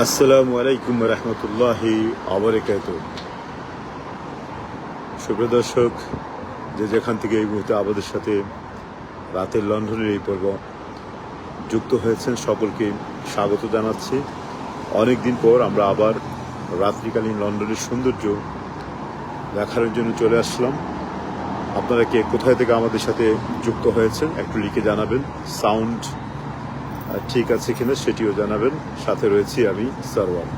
আসসালামু আলাইকুম রহমতুল্লাহি আবরাকাত। সুপ্রিয় দর্শক, যে যেখান থেকে এই মুহূর্তে আমাদের সাথে রাতের লন্ডনের এই পর্ব যুক্ত হয়েছেন, সকলকে স্বাগত জানাচ্ছি। অনেক দিন পর আমরা আবার রাত্রিকালীন লন্ডনের সৌন্দর্য দেখার জন্য চলে আসলাম। আপনারা কে কোথায় থেকে আমাদের সাথে যুক্ত হয়েছেন একটু লিখে জানাবেন। সাউন্ড ঠিক আছে কিনা সেটিও জানাবেন। সাথে রয়েছি আমি সারওয়ার।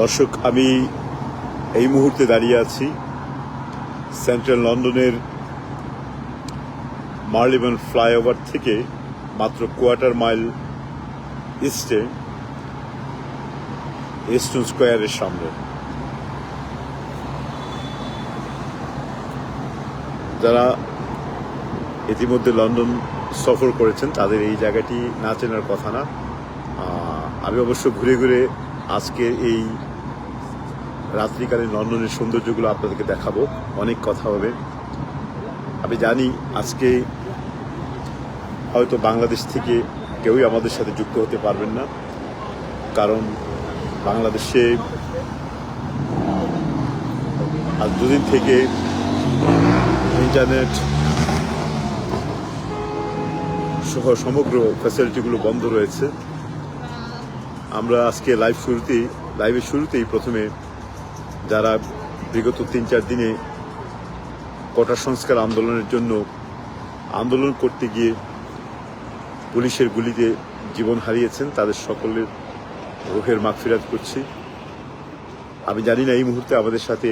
দর্শক, আমি এই মুহূর্তে দাঁড়িয়ে আছি সেন্ট্রাল লন্ডনের মার্লিবন ফ্লাইওভার থেকে মাত্র কোয়ার্টার মাইল ইস্টে ইস্টন স্কোয়ারের সামনে। যারা ইতিমধ্যে লন্ডন সফর করেছেন তাদের এই জায়গাটি না চেনার কথা না। আমি অবশ্য ঘুরে ঘুরে আজকে এই রাত্রিকালীন লন্ডনের সৌন্দর্যগুলো আপনাদেরকে দেখাবো। অনেক কথা হবে। আমি জানি আজকে হয়তো বাংলাদেশ থেকে কেউই আমাদের সাথে যুক্ত হতে পারবেন না, কারণ বাংলাদেশে আজ দুদিন থেকে ইন্টারনেট সহ সমগ্র ফ্যাসিলিটিগুলো বন্ধ রয়েছে। আমরা আজকে লাইভের শুরুতেই প্রথমে যারা বিগত 3-4 দিনে কোটা সংস্কার আন্দোলনের জন্য আন্দোলন করতে গিয়ে পুলিশের গুলিতে জীবন হারিয়েছেন, তাদের সকলের রুহের মাগফিরাত করছি। আমি জানি না এই মুহূর্তে আমাদের সাথে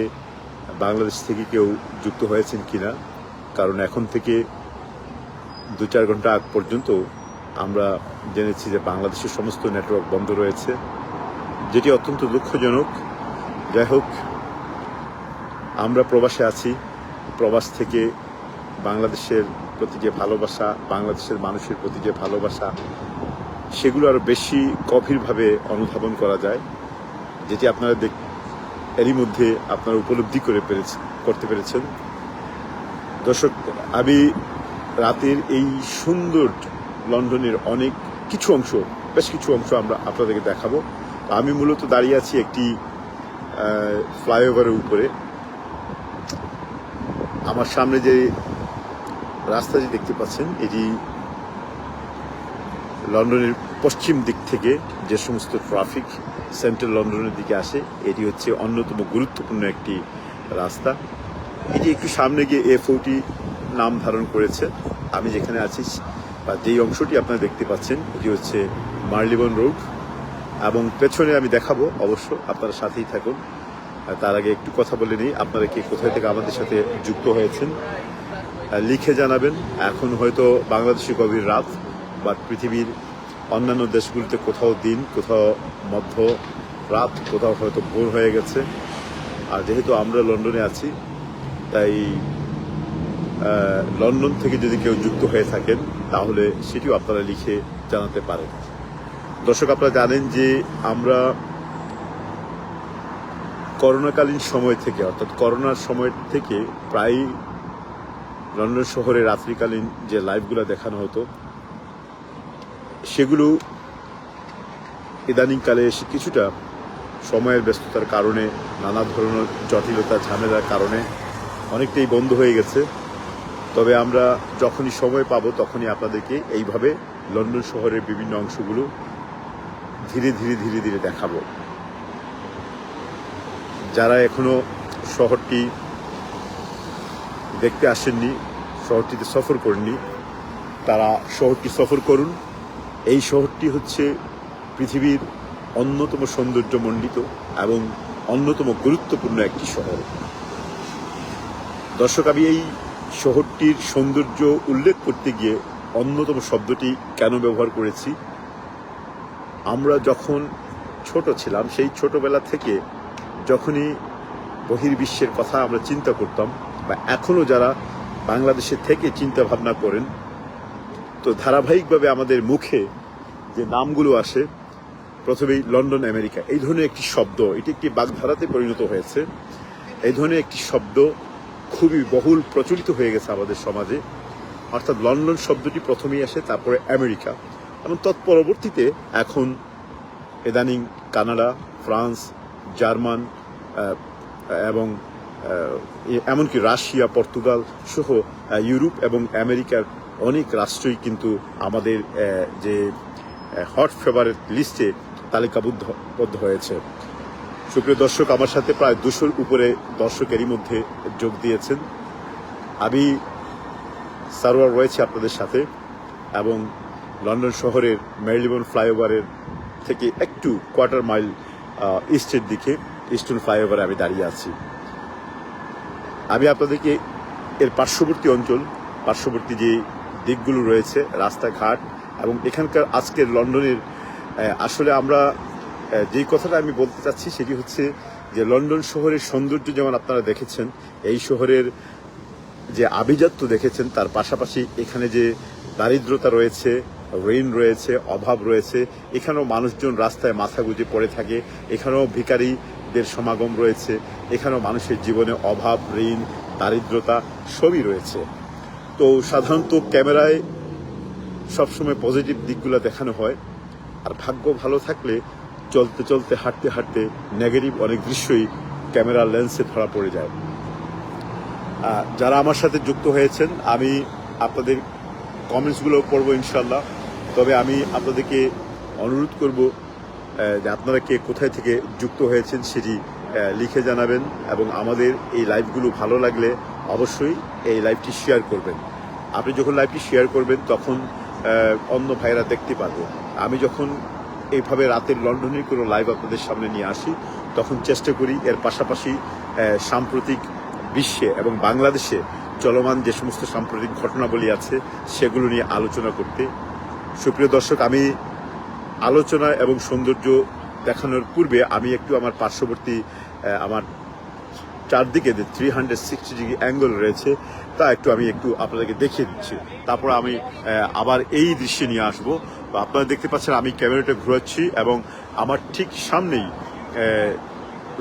বাংলাদেশ থেকে কেউ যুক্ত হয়েছেন কিনা, কারণ এখন থেকে 2-4 ঘন্টা আগ পর্যন্ত আমরা জেনেছি যে বাংলাদেশের সমস্ত নেটওয়ার্ক বন্ধ রয়েছে, যেটি অত্যন্ত দুঃখজনক। যাই হোক, আমরা প্রবাসে আছি। প্রবাস থেকে বাংলাদেশের প্রতি যে ভালোবাসা, বাংলাদেশের মানুষের প্রতি যে ভালোবাসা, সেগুলো আরও বেশি গভীরভাবে অনুধাবন করা যায়, যেটি আপনারা এরই মধ্যে আপনারা উপলব্ধি করতে পেরেছেন। দর্শক, আমি রাতের এই সুন্দর লন্ডনের বেশ কিছু অংশ আমরা আপনাদেরকে দেখাবো। আমি মূলত দাঁড়িয়ে আছি একটি ফ্লাইওভারের উপরে। আমার সামনে যে রাস্তাটি দেখতে পাচ্ছেন, এটি লন্ডনের পশ্চিম দিক থেকে যে সমস্ত ট্রাফিক সেন্ট্রাল লন্ডনের দিকে আসে, এটি হচ্ছে অন্যতম গুরুত্বপূর্ণ একটি রাস্তা। এটি একটু সামনে গিয়ে A40 নাম ধারণ করেছে। আমি যেখানে আছি বা যেই অংশটি আপনারা দেখতে পাচ্ছেন, এটি হচ্ছে মার্লিবন রোড, এবং পেছনে আমি দেখাবো, অবশ্য আপনারা সাথেই থাকুন। তার আগে একটু কথা বলে নিই, আপনারা কি কোথায় থেকে আমাদের সাথে যুক্ত হয়েছেন লিখে জানাবেন। এখন হয়তো বাংলাদেশে গভীর রাত, বা পৃথিবীর অন্যান্য দেশগুলিতে কোথাও দিন, কোথাও মধ্য রাত, কোথাও হয়তো ভোর হয়ে গেছে। আর যেহেতু আমরা লন্ডনে আছি, তাই লন্ডন থেকে যদি কেউ যুক্ত হয়ে থাকেন তাহলে সেটিও আপনারা লিখে জানাতে পারেন। দর্শক, আপনারা জানেন যে আমরা করোনাকালীন সময় থেকে, অর্থাৎ করোনার সময় থেকে প্রায় লন্ডন শহরে রাত্রিকালীন যে লাইভগুলো দেখানো হতো, সেগুলো ইদানিংকালে এসে কিছুটা সময়ের ব্যস্ততার কারণে, নানা ধরনের জটিলতা ঝামেলার কারণে অনেকটাই বন্ধ হয়ে গেছে। তবে আমরা যখনই সময় পাবো তখনই আপনাদেরকে এইভাবে লন্ডন শহরের বিভিন্ন অংশগুলো ধীরে ধীরে দেখাবো। যারা এখনো শহরটি দেখতে আসেননি, শহরটিতে সফর করেননি, তারা শহরটি সফর করুন। এই শহরটি হচ্ছে পৃথিবীর অন্যতম সৌন্দর্যমণ্ডিত এবং অন্যতম গুরুত্বপূর্ণ একটি শহর। দর্শক, আমি এই শহরটির সৌন্দর্য উল্লেখ করতে গিয়ে অন্যতম শব্দটি কেন ব্যবহার করেছি, আমরা যখন ছোট ছিলাম, সেই ছোটবেলা থেকে যখনই বহির্বিশ্বের কথা আমরা চিন্তা করতাম, বা এখনও যারা বাংলাদেশে থেকে চিন্তা ভাবনা করেন, তো ধারাবাহিকভাবে আমাদের মুখে যে নামগুলো আসে, প্রথমেই লন্ডন আমেরিকা, এই ধরনের একটি শব্দ, এটি একটি বাগধারাতে পরিণত হয়েছে। এই ধরনের একটি শব্দ খুবই বহুল প্রচলিত হয়ে গেছে আমাদের সমাজে। অর্থাৎ লন্ডন শব্দটি প্রথমেই আসে, তারপরে আমেরিকা, এবং তৎপরবর্তীতে এখন ইদানিং কানাডা, ফ্রান্স, জার্মান এবং এমনকি রাশিয়া, পর্তুগাল সহ ইউরোপ এবং আমেরিকার অনেক রাষ্ট্রই কিন্তু আমাদের যে হট ফেভারিট লিস্টে তালিকাবদ্ধ হয়েছে। সুপ্রিয় দর্শক, আমার সাথে প্রায় 200-র উপরে দর্শকেরই মধ্যে যোগ দিয়েছেন। আমি সারোয়ার রয়েছে আপনাদের সাথে, এবং লন্ডন শহরের মেরিলেবোন ফ্লাইওভারের থেকে একটু কোয়ার্টার মাইল ইস্টের দিকে ইস্টার্ন ফ্লাইওভারে আমি দাঁড়িয়ে আছি। আমি আপনাদেরকে এর পার্শ্ববর্তী অঞ্চল, পার্শ্ববর্তী যে দিকগুলো রয়েছে, রাস্তাঘাট এবং এখানকার আজকের লন্ডনের আসলে আমরা যেই কথাটা আমি বলতে চাচ্ছি সেটি হচ্ছে যে লন্ডন শহরের সৌন্দর্য যেমন আপনারা দেখেছেন, এই শহরের যে আভিজাত্য দেখেছেন, তার পাশাপাশি এখানে যে দারিদ্রতা রয়েছে, ঋণ রয়েছে, অভাব রয়েছে, এখানেও মানুষজন রাস্তায় মাথা গুঁজে পড়ে থাকে, এখানেও ভিখারিদের সমাগম রয়েছে, এখানেও মানুষের জীবনে অভাব, ঋণ, দারিদ্রতা সবই রয়েছে। তো সাধারণত ক্যামেরায় সবসময় পজিটিভ দিকগুলো দেখানো হয়, আর ভাগ্য ভালো থাকলে চলতে চলতে, হাঁটতে হাঁটতে নেগেটিভ অনেক দৃশ্যই ক্যামেরার লেন্সে ধরা পড়ে যায়। যারা আমার সাথে যুক্ত হয়েছেন, আমি আপনাদের কমেন্টসগুলো পড়বো ইনশাল্লাহ। তবে আমি আপনাদেরকে অনুরোধ করব যে আপনারা কে কোথায় থেকে যুক্ত হয়েছেন সেটি লিখে জানাবেন, এবং আমাদের এই লাইভগুলো ভালো লাগলে অবশ্যই এই লাইভটি শেয়ার করবেন। আপনি যখন লাইভটি শেয়ার করবেন তখন অন্য ভাইরা দেখতে পারবে। আমি যখন এইভাবে রাতের লন্ডনের কোনো লাইভ আপনাদের সামনে নিয়ে আসি, তখন চেষ্টা করি এর পাশাপাশি সাম্প্রতিক বিশ্বে এবং বাংলাদেশে চলমান যে সমস্ত সাম্প্রতিক ঘটনাবলী আছে সেগুলো নিয়ে আলোচনা করতে। সুপ্রিয় দর্শক, আমি আলোচনা এবং সৌন্দর্য দেখানোর পূর্বে আমি একটু আমার পার্শ্ববর্তী আমার চারদিকে যে 360 ডিগ্রি অ্যাঙ্গেল রয়েছে তা আমি একটু আপনাদেরকে দেখিয়ে দিচ্ছি। তারপর আমি আবার এই দৃশ্যে নিয়ে আসবো। আপনারা দেখতে পাচ্ছেন আমি ক্যামেরাটা ঘোরাচ্ছি, এবং আমার ঠিক সামনেই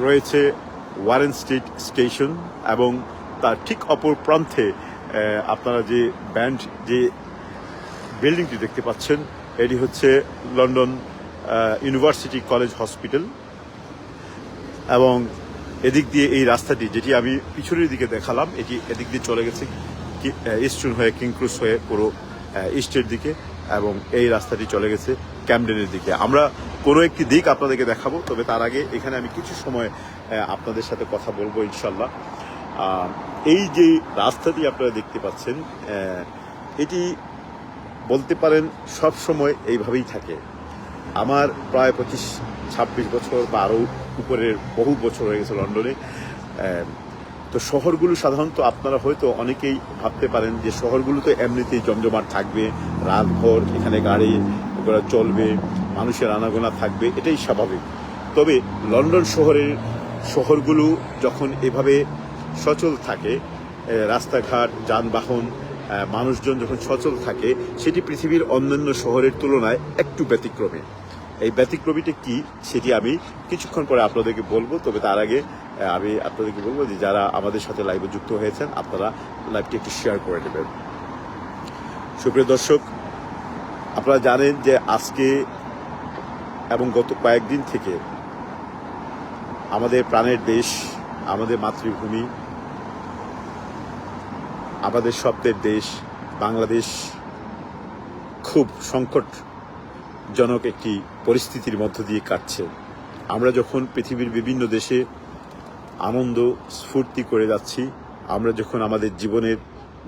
রয়েছে ওয়ারেন স্ট্রিট স্টেশন, এবং তার ঠিক অপর প্রান্তে আপনারা যে ব্যান্ড যে বিল্ডিংটি দেখতে পাচ্ছেন, এটি হচ্ছে লন্ডন ইউনিভার্সিটি কলেজ হসপিটাল। এবং এদিক দিয়ে এই রাস্তাটি, যেটি আমি পিছনের দিকে দেখালাম, এটি এদিক দিয়ে চলে গেছে ইস্টার্ন হয়ে, কিং ক্রস হয়ে পুরো ইস্টের দিকে, এবং এই রাস্তাটি চলে গেছে ক্যামডেনের দিকে। আমরা কোনো একটি দিক আপনাদেরকে দেখাবো, তবে তার আগে এখানে আমি কিছু সময় আপনাদের সাথে কথা বলবো ইনশাল্লাহ। এই যে রাস্তাটি আপনারা দেখতে পাচ্ছেন, এটি বলতে পারেন সব সময় এইভাবেই থাকে। আমার প্রায় 25-26 বছর বা আরও উপরের বহু বছর হয়ে গেছে লন্ডনে। তো শহরগুলো সাধারণত আপনারা হয়তো অনেকেই ভাবতে পারেন যে শহরগুলো তো এমনিতেই জমজমাট থাকবে, রাতভর এখানে গাড়ি ঘোড়া চলবে, মানুষের আনাগোনা থাকবে, এটাই স্বাভাবিক। তবে লন্ডন শহরগুলো যখন এভাবে সচল থাকে, রাস্তাঘাট, যানবাহন, মানুষজন যখন সচল থাকে, সেটি পৃথিবীর অন্যান্য শহরের তুলনায় একটু ব্যতিক্রমী। এই ব্যতিক্রমীটা কি সেটি আমি কিছুক্ষণ পরে আপনাদেরকে বলবো। তবে তার আগে আমি আপনাদেরকে বলবো যে যারা আমাদের সাথে লাইভে যুক্ত হয়েছেন, আপনারা লাইভটি একটু শেয়ার করে দেবেন। সুপ্রিয় দর্শক, আপনারা জানেন যে আজকে এবং গত কয়েকদিন থেকে আমাদের প্রাণের দেশ, আমাদের মাতৃভূমি, আমাদের স্বপ্নের দেশ বাংলাদেশ খুব সংকটজনক একটি পরিস্থিতির মধ্য দিয়ে কাটছে। আমরা যখন পৃথিবীর বিভিন্ন দেশে আনন্দ স্ফূর্তি করে যাচ্ছি, আমরা যখন আমাদের জীবনের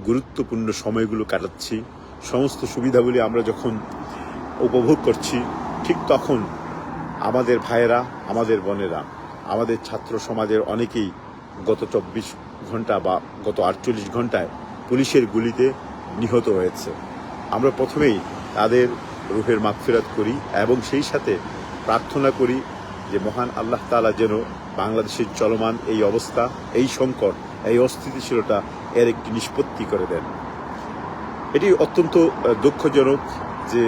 গুরুত্বপূর্ণ সময়গুলো কাটাচ্ছি, সমস্ত সুবিধাগুলি আমরা যখন উপভোগ করছি, ঠিক তখন আমাদের ভাইয়েরা, আমাদের বোনেরা, আমাদের ছাত্র সমাজের অনেকেই গত 24 ঘন্টা বা গত 48 ঘন্টায় পুলিশের গুলিতে নিহত হয়েছে। আমরা প্রথমেই তাদের রূহের মাগফিরাত করি, এবং সেই সাথে প্রার্থনা করি যে মহান আল্লাহ তাআলা যেন বাংলাদেশের চলমান এই অবস্থা, এই সংকট, এই অস্থিতিশীলতা এর একটি নিষ্পত্তি করে দেন। এটি অত্যন্ত দুঃখজনক যে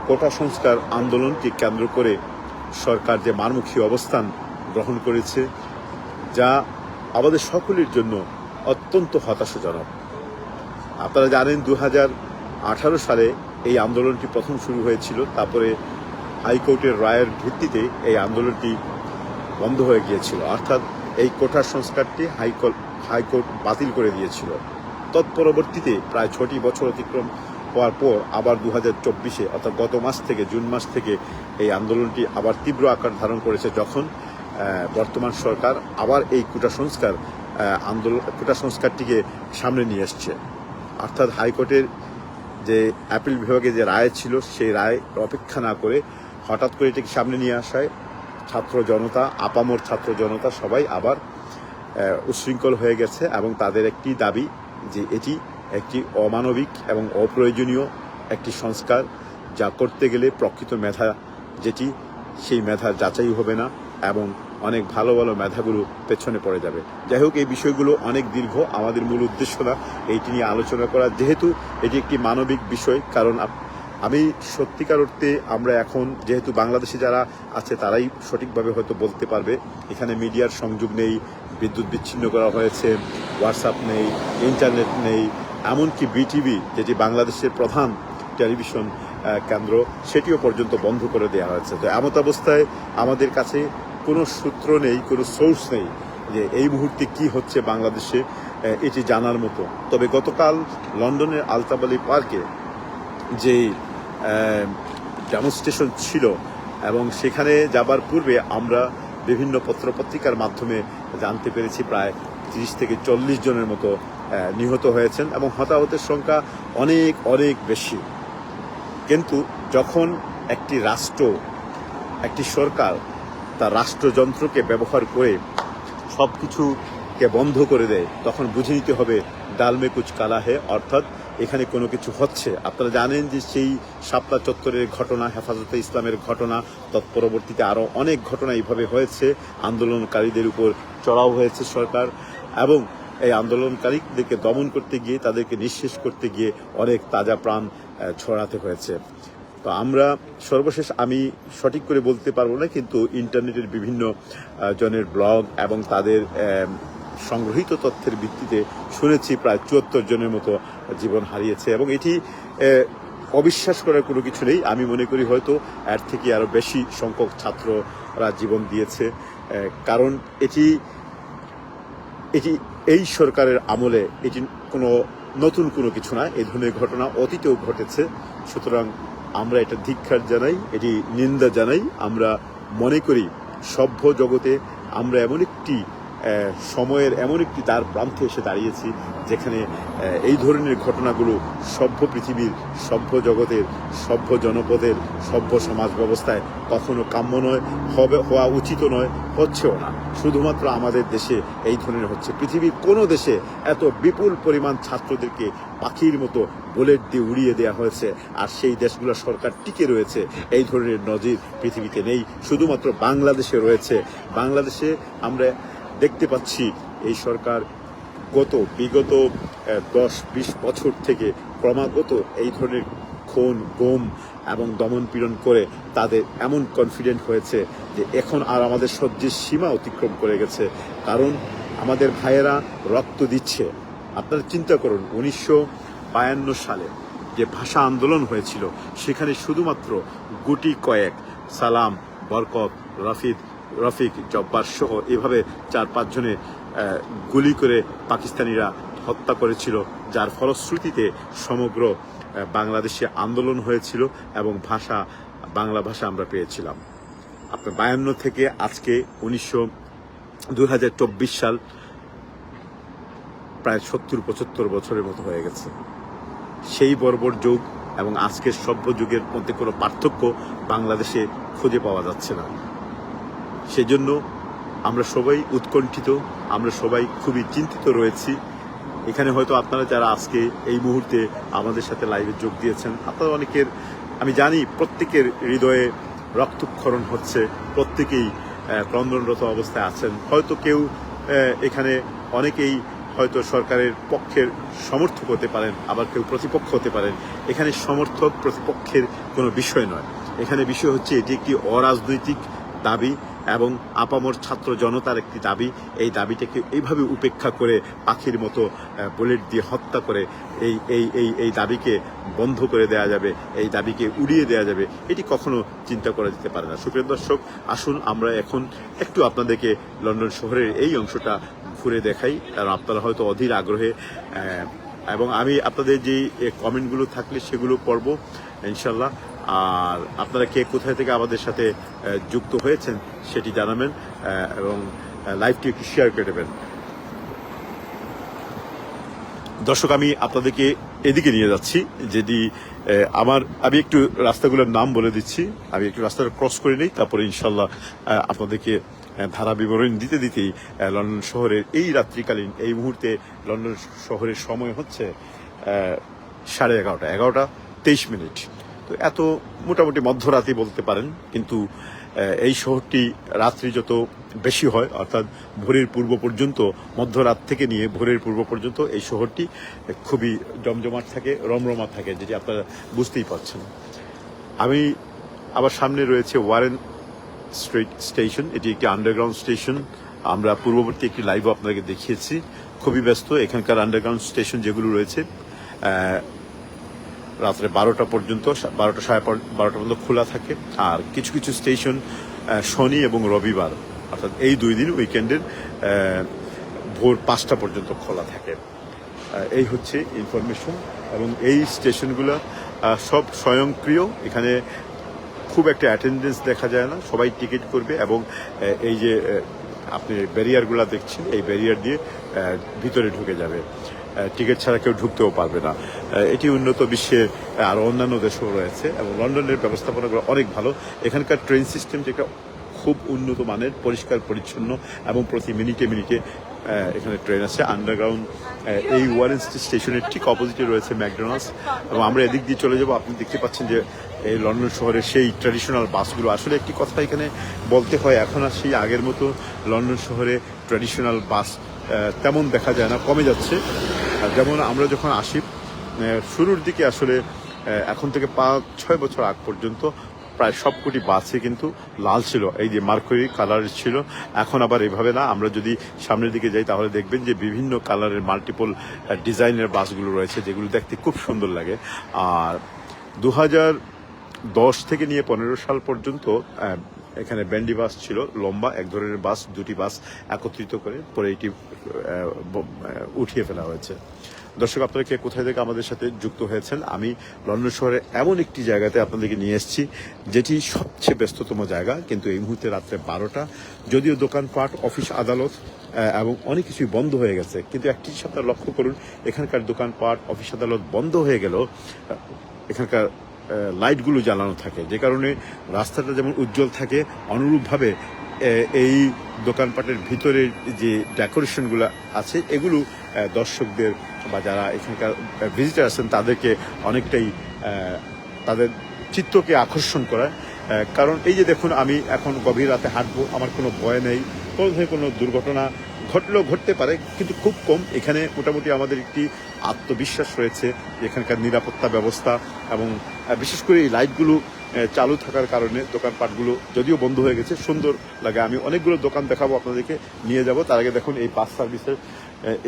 কোটা সংস্কার আন্দোলনকে কেন্দ্র করে সরকার যে মারমুখী অবস্থান গ্রহণ করেছে, যা আমাদের সকলের জন্য অত্যন্ত হতাশাজনক। আপনারা জানেন 2018 সালে এই আন্দোলনটি প্রথম শুরু হয়েছিল, তারপরে হাইকোর্টের রায়ের ভিত্তিতে এই আন্দোলনটি বন্ধ হয়ে গিয়েছিল, অর্থাৎ এই কোটা সংস্কারটি হাইকোর্ট বাতিল করে দিয়েছিল। তৎপরবর্তীতে প্রায় 6টি বছর অতিক্রম হওয়ার পর আবার 2024-এ অর্থাৎ গত মাস থেকে জুন মাস থেকে এই আন্দোলনটি আবার তীব্র আকার ধারণ করেছে, যখন বর্তমান সরকার আবার এই কোটা সংস্কারটিকে সামনে নিয়ে এসছে। অর্থাৎ হাইকোর্টের যে অ্যাপিল বিভাগে যে রায় ছিল, সেই রায় অপেক্ষা না করে হঠাৎ করে এটিকে সামনে নিয়ে আসায় ছাত্র জনতা, আপামর ছাত্র জনতা সবাই আবার উচ্ছৃঙ্খল হয়ে গেছে এবং তাদের একটি দাবি যে এটি একটি অমানবিক এবং অপ্রয়োজনীয় একটি সংস্কার, যা করতে গেলে প্রকৃত মেধা যেটি, সেই মেধার যাচাই হবে না এবং অনেক ভালো ভালো মেধাগুলো পেছনে পড়ে যাবে। যাই হোক, এই বিষয়গুলো অনেক দীর্ঘ, আমাদের মূল উদ্দেশ্য না এইটি নিয়ে আলোচনা করা, যেহেতু এটি একটি মানবিক বিষয়। কারণ আমি সত্যিকার অর্থে আমরা এখন যেহেতু বাংলাদেশে যারা আছে তারাই সঠিকভাবে হয়তো বলতে পারবে, এখানে মিডিয়ার সংযোগ নেই, বিদ্যুৎ বিচ্ছিন্ন করা হয়েছে, হোয়াটসঅ্যাপ নেই, ইন্টারনেট নেই, এমনকি বিটিভি যেটি বাংলাদেশের প্রধান টেলিভিশন কেন্দ্র সেটিও পর্যন্ত বন্ধ করে দেওয়া হয়েছে। তো এমত অবস্থায় আমাদের কাছে কোনো সূত্র নেই, কোনো সোর্স নেই যে এই মুহূর্তে কি হচ্ছে বাংলাদেশে এটি জানার মতো। তবে গতকাল লন্ডনের আলতাবালি পার্কে যে ডেমনস্ট্রেশন ছিল এবং সেখানে যাবার পূর্বে আমরা বিভিন্ন পত্রপত্রিকার মাধ্যমে জানতে পেরেছি প্রায় 30 থেকে 40 জনের মতো নিহত হয়েছেন এবং হতাহতের সংখ্যা অনেক অনেক বেশি। কিন্তু যখন একটি রাষ্ট্র, একটি সরকার তার রাষ্ট্রযন্ত্রকে ব্যবহার করে সব কিছুকে বন্ধ করে দেয়, তখন বুঝে নিতে হবে ডালমে কুচ কালা হে, অর্থাৎ এখানে কোনো কিছু হচ্ছে। আপনারা জানেন যে সেই শাপলা চত্বরের ঘটনা, হেফাজতে ইসলামের ঘটনা, তৎপরবর্তীতে আরও অনেক ঘটনা এইভাবে হয়েছে। আন্দোলনকারীদের উপর চড়াও হয়েছে সরকার এবং এই আন্দোলনকারীদেরকে দমন করতে গিয়ে, তাদেরকে নিঃশেষ করতে গিয়ে অনেক তাজা প্রাণ ছড়াতে হয়েছে। তো আমরা সর্বশেষ, আমি সঠিক করে বলতে পারবো না, কিন্তু ইন্টারনেটের বিভিন্ন জনের ব্লগ এবং তাদের সংগৃহীত তথ্যের ভিত্তিতে শুনেছি প্রায় 74 জনের মতো জীবন হারিয়েছে এবং এটি অবিশ্বাস করার কোনো কিছু নেই। আমি মনে করি হয়তো এর থেকে আরও বেশি সংখ্যক ছাত্ররা জীবন দিয়েছে, কারণ এটি এই সরকারের আমলে এটি কোনো নতুন কোনো কিছু না, এই ধরনের ঘটনা অতীতেও ঘটেছে। সুতরাং আমরা এটা ধিক্কার জানাই, এটি নিন্দা জানাই। আমরা মনে করি সভ্য জগতে আমরা এমন একটি সময়ের এমন একটি দ্বার প্রান্তে এসে দাঁড়িয়েছি যেখানে এই ধরনের ঘটনাগুলো সভ্য পৃথিবীর, সভ্য জগতের, সভ্য জনপদের, সভ্য সমাজ ব্যবস্থায় কখনো কাম্য নয়, হওয়া উচিত নয়, হচ্ছেও না। শুধুমাত্র আমাদের দেশে এই ধরনের হচ্ছে। পৃথিবীর কোনো দেশে এত বিপুল পরিমাণ ছাত্রদেরকে পাখির মতো বুলেট দিয়ে উড়িয়ে দেওয়া হয়েছে আর সেই দেশগুলোর সরকার টিকে রয়েছে, এই ধরনের নজির পৃথিবীতে নেই, শুধুমাত্র বাংলাদেশে রয়েছে। বাংলাদেশে আমরা দেখতে পাচ্ছি এই সরকার বিগত 10-20 বছর থেকে ক্রমাগত এই ধরনের খুন, গুম এবং দমন পীড়ন করে তাদের এমন কনফিডেন্ট হয়েছে যে এখন আর আমাদের সহ্যের সীমা অতিক্রম করে গেছে। কারণ আমাদের ভাইয়েরা রক্ত দিচ্ছে। আপনারা চিন্তা করুন, 1952 সালে যে ভাষা আন্দোলন হয়েছিল সেখানে শুধুমাত্র গুটি কয়েক সালাম, বরকত, রফিক, জব্বার সহ এভাবে 4-5 জনে গুলি করে পাকিস্তানিরা হত্যা করেছিল, যার ফলশ্রুতিতে সমগ্র বাংলাদেশে আন্দোলন হয়েছিল এবং বাংলা ভাষা আমরা পেয়েছিলাম। আপনার 52 থেকে আজকে 2024 সাল, প্রায় 70-75 বছরের মতো হয়ে গেছে। সেই বর্বর যুগ এবং আজকের সভ্য যুগের মধ্যে কোনো পার্থক্য বাংলাদেশে খুঁজে পাওয়া যাচ্ছে না। সেজন্য আমরা সবাই উৎকণ্ঠিত, আমরা সবাই খুবই চিন্তিত রয়েছি। এখানে হয়তো আপনারা যারা আজকে এই মুহূর্তে আমাদের সাথে লাইভে যোগ দিয়েছেন, আপনারা অনেকের, আমি জানি প্রত্যেকের হৃদয়ে রক্তক্ষরণ হচ্ছে, প্রত্যেকেই ক্রন্দনরত অবস্থায় আছেন। হয়তো কেউ এখানে অনেকেই হয়তো সরকারের পক্ষের সমর্থক হতে পারেন, আবার কেউ প্রতিপক্ষ হতে পারেন। এখানে সমর্থক প্রতিপক্ষের কোনো বিষয় নয়। এখানে বিষয় হচ্ছে এটি একটি অরাজনৈতিক দাবি এবং আপামর ছাত্র জনতার একটি দাবি। এই দাবিটাকে এইভাবে উপেক্ষা করে পাখির মতো বুলেট দিয়ে হত্যা করে এই এই এই এই দাবিকে বন্ধ করে দেওয়া যাবে, এই দাবিকে উড়িয়ে দেওয়া যাবে, এটি কখনো চিন্তা করা যেতে পারে না। সুপ্রিয় দর্শক, আসুন আমরা এখন একটু আপনাদেরকে লন্ডন শহরের এই অংশটা ঘুরে দেখাই, কারণ আপনারা হয়তো অধীর আগ্রহে এবং আমি আপনাদের যেই কমেন্টগুলো থাকলে সেগুলো পড়ব ইনশাল্লাহ। আর আপনারা কে কোথায় থেকে আমাদের সাথে যুক্ত হয়েছেন সেটি জানাবেন এবং লাইভটি একটু শেয়ার করে দেবেন। দর্শক, আমি আপনাদেরকে এদিকে নিয়ে যাচ্ছি, যেটি আমি একটু রাস্তাগুলোর নাম বলে দিচ্ছি। আমি একটু রাস্তাটা ক্রস করে নিই, তারপরে ইনশাল্লাহ আপনাদেরকে ধারা বিবরণ দিতে দিতেই লন্ডন শহরের এই রাত্রিকালীন এই মুহূর্তে লন্ডন শহরের সময় হচ্ছে 11:30 তো এত মোটামুটি মধ্যরাতে বলতে পারেন। কিন্তু এই শহরটি রাত্রি যত বেশি হয়, অর্থাৎ ভোরের পূর্ব পর্যন্ত, মধ্যরাত থেকে নিয়ে ভোরের পূর্ব পর্যন্ত এই শহরটি খুবই জমজমাট থাকে, রমরমা থাকে, যেটি আপনারা বুঝতেই পারছেন। আমি আবার সামনে রয়েছে ওয়ারেন স্ট্রিট স্টেশন, এটি একটি আন্ডারগ্রাউন্ড স্টেশন। আমরা পূর্ববর্তী একটি লাইভও আপনাকে দেখিয়েছি। খুবই ব্যস্ত এখানকার আন্ডারগ্রাউন্ড স্টেশন যেগুলো রয়েছে, রাত্রে 12টা পর্যন্ত, 12টা সাড়ে 12টা পর্যন্ত খোলা থাকে। আর কিছু কিছু স্টেশন শনি এবং রবিবার, অর্থাৎ এই 2 দিন উইকেন্ডের ভোর 5টা পর্যন্ত খোলা থাকে। এই হচ্ছে ইনফরমেশন। এবং এই স্টেশনগুলো সব স্বয়ংক্রিয়, এখানে খুব একটা অ্যাটেন্ডেন্স দেখা যায় না, সবাই টিকিট করবে এবং এই যে আপনি ব্যারিয়ারগুলো দেখছেন, এই ব্যারিয়ার দিয়ে ভিতরে ঢুকে যাবে, টিকিট ছাড়া কেউ ঢুকতেও পারবে না। এটি উন্নত বিশ্বের আরও অন্যান্য দেশেও রয়েছে এবং লন্ডনের ব্যবস্থাপনাগুলো অনেক ভালো। এখানকার ট্রেন সিস্টেম যেটা খুব উন্নত মানের, পরিষ্কার পরিচ্ছন্ন এবং প্রতি মিনিটে মিনিটে এখানে ট্রেন আছে। আন্ডারগ্রাউন্ড এই ওয়ারেন স্টেশনের ঠিক অপোজিটে রয়েছে ম্যাকডোনাল্ডস এবং আমরা এদিক দিয়ে চলে যাব। আপনি দেখতে পাচ্ছেন যে এই লন্ডন শহরের সেই ট্র্যাডিশনাল বাসগুলো, আসলে একটি কথা এখানে বলতে হয়, এখন আর সেই আগের মতো লন্ডন শহরে ট্র্যাডিশনাল বাস তেমন দেখা যায় না, কমে যাচ্ছে। যেমন আমরা যখন আসি শুরুর দিকে, আসলে এখন থেকে 5-6 বছর আগ পর্যন্ত প্রায় সবকটি বাসে কিন্তু লাল ছিল, এই যে মার্কুরি কালারের ছিল। এখন আবার এভাবে না, আমরা যদি সামনের দিকে যাই তাহলে দেখবেন যে বিভিন্ন কালারের মাল্টিপল ডিজাইনের বাসগুলো রয়েছে, যেগুলো দেখতে খুব সুন্দর লাগে। আর 2010 থেকে নিয়ে 15 সাল পর্যন্ত এখানে ব্যান্ডি বাস ছিল, লম্বা এক ধরনের বাস, 2টি বাস একত্রিত করে পরে এটি উঠিয়ে ফেলা হয়েছে। দর্শক, আপনারা কে কোথায় থেকে আমাদের সাথে যুক্ত হয়েছেন? আমি লন্ডন শহরে এমন একটি জায়গাতে আপনাদেরকে নিয়ে এসেছি যেটি সবচেয়ে ব্যস্ততম জায়গা, কিন্তু এই মুহূর্তে রাত্রে 12টা, যদিও দোকানপাট, অফিস আদালত এবং অনেক কিছুই বন্ধ হয়ে গেছে, কিন্তু একটি জিনিস আপনারা লক্ষ্য করুন, এখানকার দোকানপাট, অফিস আদালত বন্ধ হয়ে গেল, এখানকার লাইটগুলো জ্বালানো থাকে, যে কারণে রাস্তাটা যেমন উজ্জ্বল থাকে, অনুরূপভাবে এই দোকানপাটের ভিতরের যে ডেকোরেশনগুলো আছে এগুলো দর্শকদের বা যারা এখানকার ভিজিটার আছেন তাদেরকে অনেকটাই তাদের চিত্তকে আকর্ষণ করায়। কারণ এই যে দেখুন, আমি এখন গভীর রাতে হাঁটবো, আমার কোনো ভয় নেই, কোনো দুর্ঘটনা ঘটলেও ঘটতে পারে, কিন্তু খুব কম। এখানে মোটামুটি আমাদের একটি আত্মবিশ্বাস রয়েছে এখানকার নিরাপত্তা ব্যবস্থা এবং বিশেষ করে এই লাইটগুলো চালু থাকার কারণে দোকানপাটগুলো যদিও বন্ধ হয়ে গেছে, সুন্দর লাগে। আমি অনেকগুলো দোকান দেখাবো, আপনাদেরকে নিয়ে যাব। তার আগে দেখুন এই বাস সার্ভিসের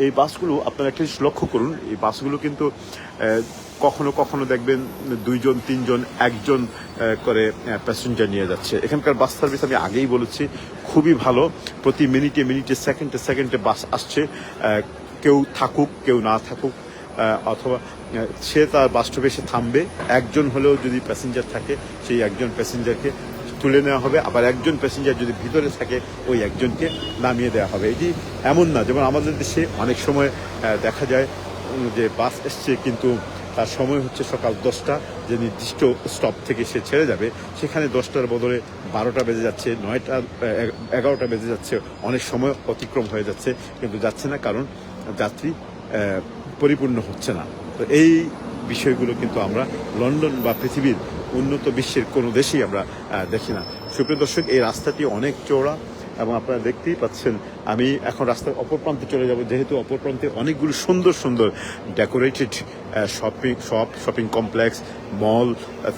এই বাসগুলো, আপনারা একটা জিনিস লক্ষ্য করুন, এই বাসগুলো কিন্তু কখনো কখনো দেখবেন 2জন 3জন 1জন করে প্যাসেঞ্জার নিয়ে যাচ্ছে। এখানকার বাস সার্ভিস আমি আগেই বলেছি খুবই ভালো, প্রতি মিনিটে মিনিটে সেকেন্ডে সেকেন্ডে বাস আসছে, কেউ থাকুক কেউ না থাকুক, অথবা সে তার বাস স্টপে এসে থামবে, একজন হলেও যদি প্যাসেঞ্জার থাকে সেই একজন প্যাসেঞ্জারকে তুলে নেওয়া হবে, আবার একজন প্যাসেঞ্জার যদি ভিতরে থাকে ওই একজনকে নামিয়ে দেওয়া হবে। এটি এমন না যেমন আমাদের দেশে অনেক সময় দেখা যায় যে বাস এসছে কিন্তু তার সময় হচ্ছে সকাল 10টা, যে নির্দিষ্ট স্টপ থেকে সে ছেড়ে যাবে, সেখানে 10টার বদলে 12টা বেজে যাচ্ছে, 9টা 11টা বেজে যাচ্ছে, অনেক সময় অতিক্রম হয়ে যাচ্ছে, কিন্তু যাচ্ছে না কারণ যাত্রী পরিপূর্ণ হচ্ছে না। তো এই বিষয়গুলো কিন্তু আমরা লন্ডন বা পৃথিবীর উন্নত বিশ্বের কোনো দেশেই আমরা দেখি না। সুপ্রিয় দর্শক, এই রাস্তাটি অনেক চওড়া এবং আপনারা দেখতেই পাচ্ছেন আমি এখন রাস্তার অপর প্রান্তে চলে যাব, যেহেতু অপর প্রান্তে অনেকগুলো সুন্দর সুন্দর ডেকোরেটেড শপিং কমপ্লেক্স, মল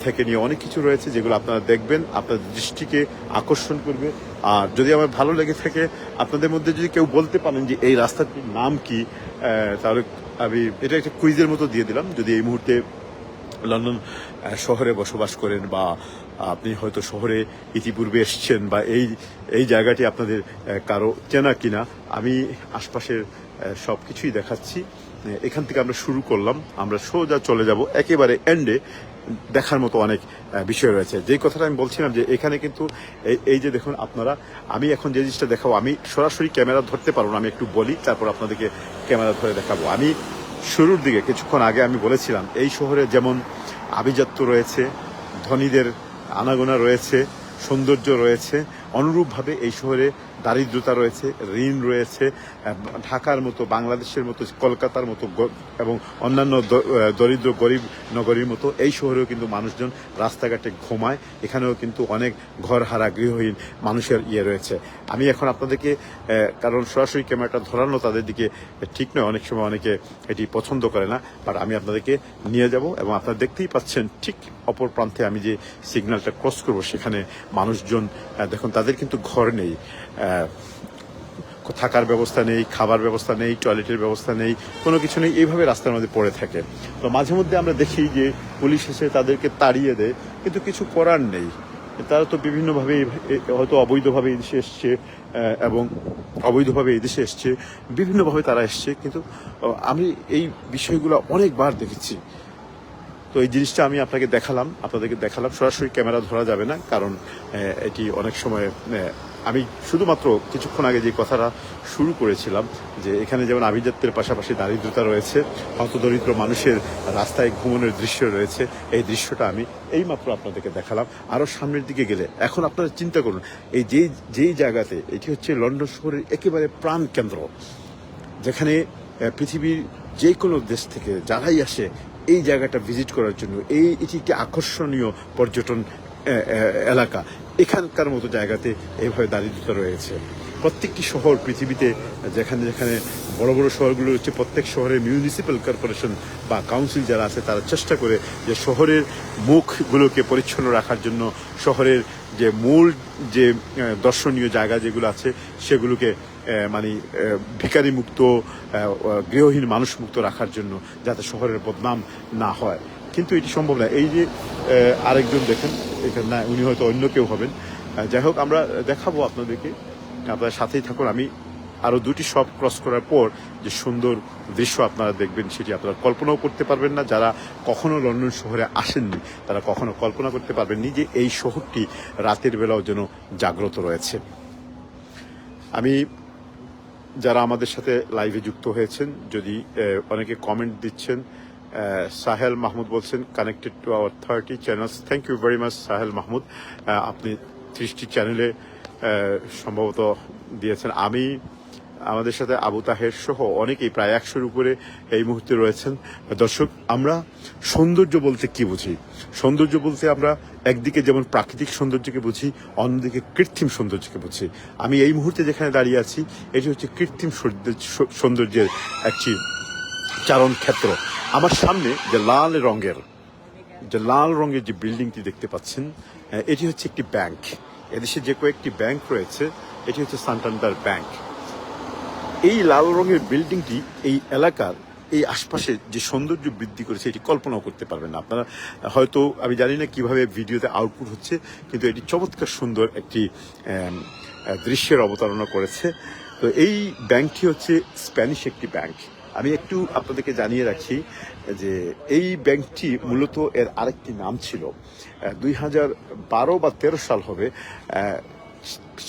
থেকে নিয়ে অনেক কিছু রয়েছে, যেগুলো আপনারা দেখবেন, আপনার দৃষ্টিকে আকর্ষণ করবে। আর যদি আমার ভালো লেগে থাকে, আপনাদের মধ্যে যদি কেউ বলতে পারেন যে এই রাস্তাটির নাম কি, তাহলে আমি এটা একটা কুইজের মতো দিয়ে দিলাম। যদি এই মুহূর্তে লন্ডন শহরে বসবাস করেন বা আপনি হয়তো শহরে ইতিপূর্বে এসছেন বা এই জায়গাটি আপনাদের কারো চেনা কিনা, আমি আশপাশের সব কিছুই দেখাচ্ছি। এখান থেকে আমরা শুরু করলাম, আমরা সোজা চলে যাব একেবারে এন্ডে। দেখার মতো অনেক বিষয় রয়েছে। যেই কথাটা আমি বলছিলাম যে এখানে কিন্তু এই যে দেখুন আপনারা, আমি এখন যে জিনিসটা দেখাবো, আমি সরাসরি ক্যামেরা ধরতে পারবো না, আমি একটু বলি তারপর আপনাদেরকে ক্যামেরা ধরে দেখাবো। আমি শুরুর দিকে কিছুক্ষণ আগে আমি বলেছিলাম এই শহরে যেমন আভিজাত্য রয়েছে, ধনীদের আনাগোনা রয়েছে, সৌন্দর্য রয়েছে, অনুরূপভাবে এই শহরে দারিদ্রতা রয়েছে, ঋণ রয়েছে। ঢাকার মতো, বাংলাদেশের মতো, কলকাতার মতো এবং অন্যান্য দরিদ্র গরিব নগরীর মতো এই শহরেও কিন্তু মানুষজন রাস্তাঘাটে ঘুমায়। এখানেও কিন্তু অনেক ঘরহারা গৃহহীন মানুষের রয়েছে। আমি এখন আপনাদেরকে, কারণ সরাসরি ক্যামেরাটা ধরানো তাদের দিকে ঠিক নয়, অনেক সময় অনেকে এটি পছন্দ করে না, বাট আমি আপনাদেরকে নিয়ে যাব এবং আপনারা দেখতেই পাচ্ছেন ঠিক অপর প্রান্তে আমি যে সিগন্যালটা ক্রস করব সেখানে মানুষজন দেখুন, তাদের কিন্তু ঘর নেই, থাকার ব্যবস্থা নেই, খাবার ব্যবস্থা নেই, টয়লেটের ব্যবস্থা নেই, কোনো কিছু নেই, এইভাবে রাস্তার মধ্যে পড়ে থাকে। তো মাঝে মধ্যে আমরা দেখি যে পুলিশ এসে তাদেরকে তাড়িয়ে দেয়, কিন্তু কিছু করার নেই। তারা তো বিভিন্নভাবে হয়তো অবৈধভাবে এদেশে এসছে এবং অবৈধভাবে এদেশে এসছে, বিভিন্নভাবে তারা এসছে, কিন্তু আমি এই বিষয়গুলো অনেকবার দেখেছি। তো এই জিনিসটা আমি আপনাদেরকে দেখালাম। সরাসরি ক্যামেরা ধরা যাবে না, কারণ এটি অনেক সময় আমি শুধুমাত্র কিছুক্ষণ আগে যে কথাটা শুরু করেছিলাম যে এখানে যেমন আভিজাত্যের পাশাপাশি দারিদ্রতা রয়েছে, হতদরিদ্র মানুষের রাস্তায় ঘুমানোর দৃশ্য রয়েছে, এই দৃশ্যটা আমি এইমাত্র আপনাদেরকে দেখালাম। আরও সামনের দিকে গেলে এখন আপনারা চিন্তা করুন, এই যেই জায়গাতে, এটি হচ্ছে লন্ডন শহরের একেবারে প্রাণ কেন্দ্র, যেখানে পৃথিবীর যে কোনো দেশ থেকে যারাই আসে এই জায়গাটা ভিজিট করার জন্য, এটি একটি আকর্ষণীয় পর্যটন এলাকা। এখানকার মতো জায়গাতে এইভাবে দারিদ্রতা রয়েছে। প্রত্যেকটি শহর পৃথিবীতে যেখানে যেখানে বড় বড় শহরগুলো হচ্ছে, প্রত্যেক শহরের মিউনিসিপ্যাল কর্পোরেশন বা কাউন্সিল যারা আছে তারা চেষ্টা করে যে শহরের মুখগুলোকে পরিচ্ছন্ন রাখার জন্য, শহরের যে মূল যে দর্শনীয় জায়গা যেগুলো আছে সেগুলোকে মানে ভিখারি মুক্ত, গৃহহীন মানুষ মুক্ত রাখার জন্য, যাতে শহরের বদনাম না হয়। কিন্তু এটি সম্ভব না। এই যে আরেকজন দেখেন এখানে, না উনি হয়তো অন্য কেউ হবেন। যাই হোক, আমরা দেখাবো আপনাদেরকে, আপনার সাথেই থাকুন। আমি আরও দুটি শপ ক্রস করার পর যে সুন্দর দৃশ্য আপনারা দেখবেন সেটি আপনারা কল্পনাও করতে পারবেন না। যারা কখনো লন্ডন শহরে আসেননি তারা কখনো কল্পনা করতে পারবেননি যে এই শহরটি রাতের বেলাও যেন জাগ্রত রয়েছে। আমি যারা আমাদের সাথে লাইভে যুক্ত হয়েছেন, যদি অনেকে কমেন্ট দিচ্ছেন, সাহেল মাহমুদ বলছেন connected to our 30 channels. Thank you very much Sahel Mahmud, আপনি 30টি চ্যানেলে সম্ভবত দিয়েছেন। আমাদের সাথে আবু তাহের সহ অনেকেই, প্রায় 100-এর উপরে এই মুহূর্তে রয়েছেন। দর্শক, আমরা সৌন্দর্য বলতে কি বুঝি? সৌন্দর্য বলতে আমরা একদিকে যেমন প্রাকৃতিক সৌন্দর্যকে বুঝি, অন্যদিকে কৃত্রিম সৌন্দর্যকে বুঝি। আমি এই মুহূর্তে যেখানে দাঁড়িয়ে আছি এটি হচ্ছে কৃত্রিম সৌন্দর্যের একটি চারণ ক্ষেত্র। আমার সামনে যে লাল রঙের যে বিল্ডিংটি দেখতে পাচ্ছেন, এটি হচ্ছে একটি ব্যাংক। এদেশে যে কয়েকটি ব্যাংক রয়েছে, এটি হচ্ছে সান্টান্ডার ব্যাংক। এই লাল রঙের বিল্ডিংটি এই এলাকার এই আশপাশে যে সৌন্দর্য বৃদ্ধি করেছে এটি কল্পনাও করতে পারবেন না আপনারা। হয়তো আমি জানি না কিভাবে ভিডিওতে আউটপুট হচ্ছে, কিন্তু এটি চমৎকার সুন্দর একটি দৃশ্যের অবতারণা করেছে। তো এই ব্যাংকটি হচ্ছে স্প্যানিশ একটি ব্যাংক। আমি একটু আপনাদেরকে জানিয়ে রাখি যে এই ব্যাংকটি মূলত এর আরেকটি নাম ছিল, 2012 বা 13 সাল হবে,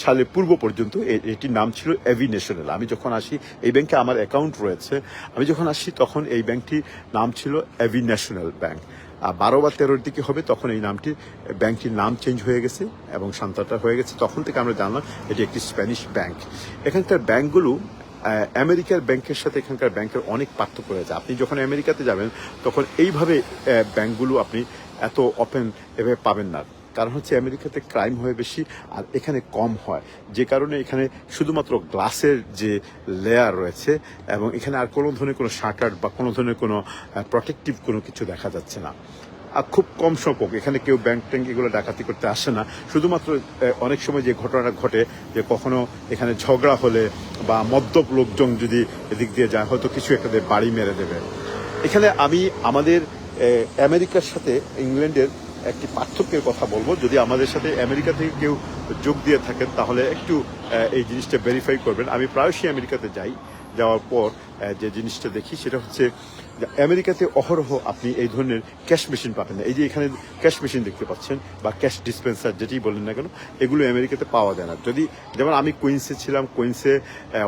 সালে পূর্ব পর্যন্ত এটির নাম ছিল এভি ন্যাশনাল। আমি যখন আসি, এই ব্যাংকে আমার অ্যাকাউন্ট রয়েছে, আমি যখন আসি তখন এই ব্যাংকটির নাম ছিল এভি ন্যাশনাল ব্যাংক। 12 বা 13-র দিকে হবে তখন এই ব্যাংকটির নাম চেঞ্জ হয়ে গেছে এবং সান্তাটা হয়ে গেছে। তখন থেকে আমরা জানলাম এটি একটি স্প্যানিশ ব্যাংক। এখানকার ব্যাংকগুলো আমেরিকার ব্যাংকের সাথে এখানকার ব্যাংকের অনেক পার্থক্য রয়েছে। আপনি যখন আমেরিকাতে যাবেন তখন এইভাবে ব্যাংকগুলো আপনি এত ওপেন এভাবে পাবেন না। কারণ হচ্ছে আমেরিকাতে ক্রাইম হয় বেশি আর এখানে কম হয়, যে কারণে এখানে শুধুমাত্র গ্লাসের যে লেয়ার রয়েছে এবং এখানে আর কোনো ধরনের কোনো শাটার বা কোনো ধরনের কোনো প্রোটেক্টিভ কোনো কিছু দেখা যাচ্ছে না। আর খুব কম সংখ্যক, এখানে কেউ ব্যাংক ট্যাঙ্ক এগুলো ডাকাতি করতে আসে না। শুধুমাত্র অনেক সময় যে ঘটনাটা ঘটে যে কখনো এখানে ঝগড়া হলে বা মদ্যপ লোকজন যদি এদিক দিয়ে যায়, হয়তো কিছু একটা বাড়ি মেরে দেবে। এখানে আমি আমাদের আমেরিকার সাথে ইংল্যান্ডের একটি পার্থক্যের কথা বলবো। যদি আমাদের সাথে আমেরিকা থেকে কেউ যোগ দিয়ে থাকেন তাহলে একটু এই জিনিসটা ভেরিফাই করবেন। আমি প্রায়শই আমেরিকাতে যাই, যাওয়ার পর যে জিনিসটা দেখি সেটা হচ্ছে আমেরিকাতে অহরহ আপনি এই ধরনের ক্যাশ মেশিন পাবেন না। এই যে এখানে ক্যাশ মেশিন দেখতে পাচ্ছেন বা ক্যাশ ডিসপেন্সার যেটি বলেন না কেন, এগুলো আমেরিকাতে পাওয়া যায় না। যদি যেমন আমি কুইন্সে ছিলাম, কুইন্সে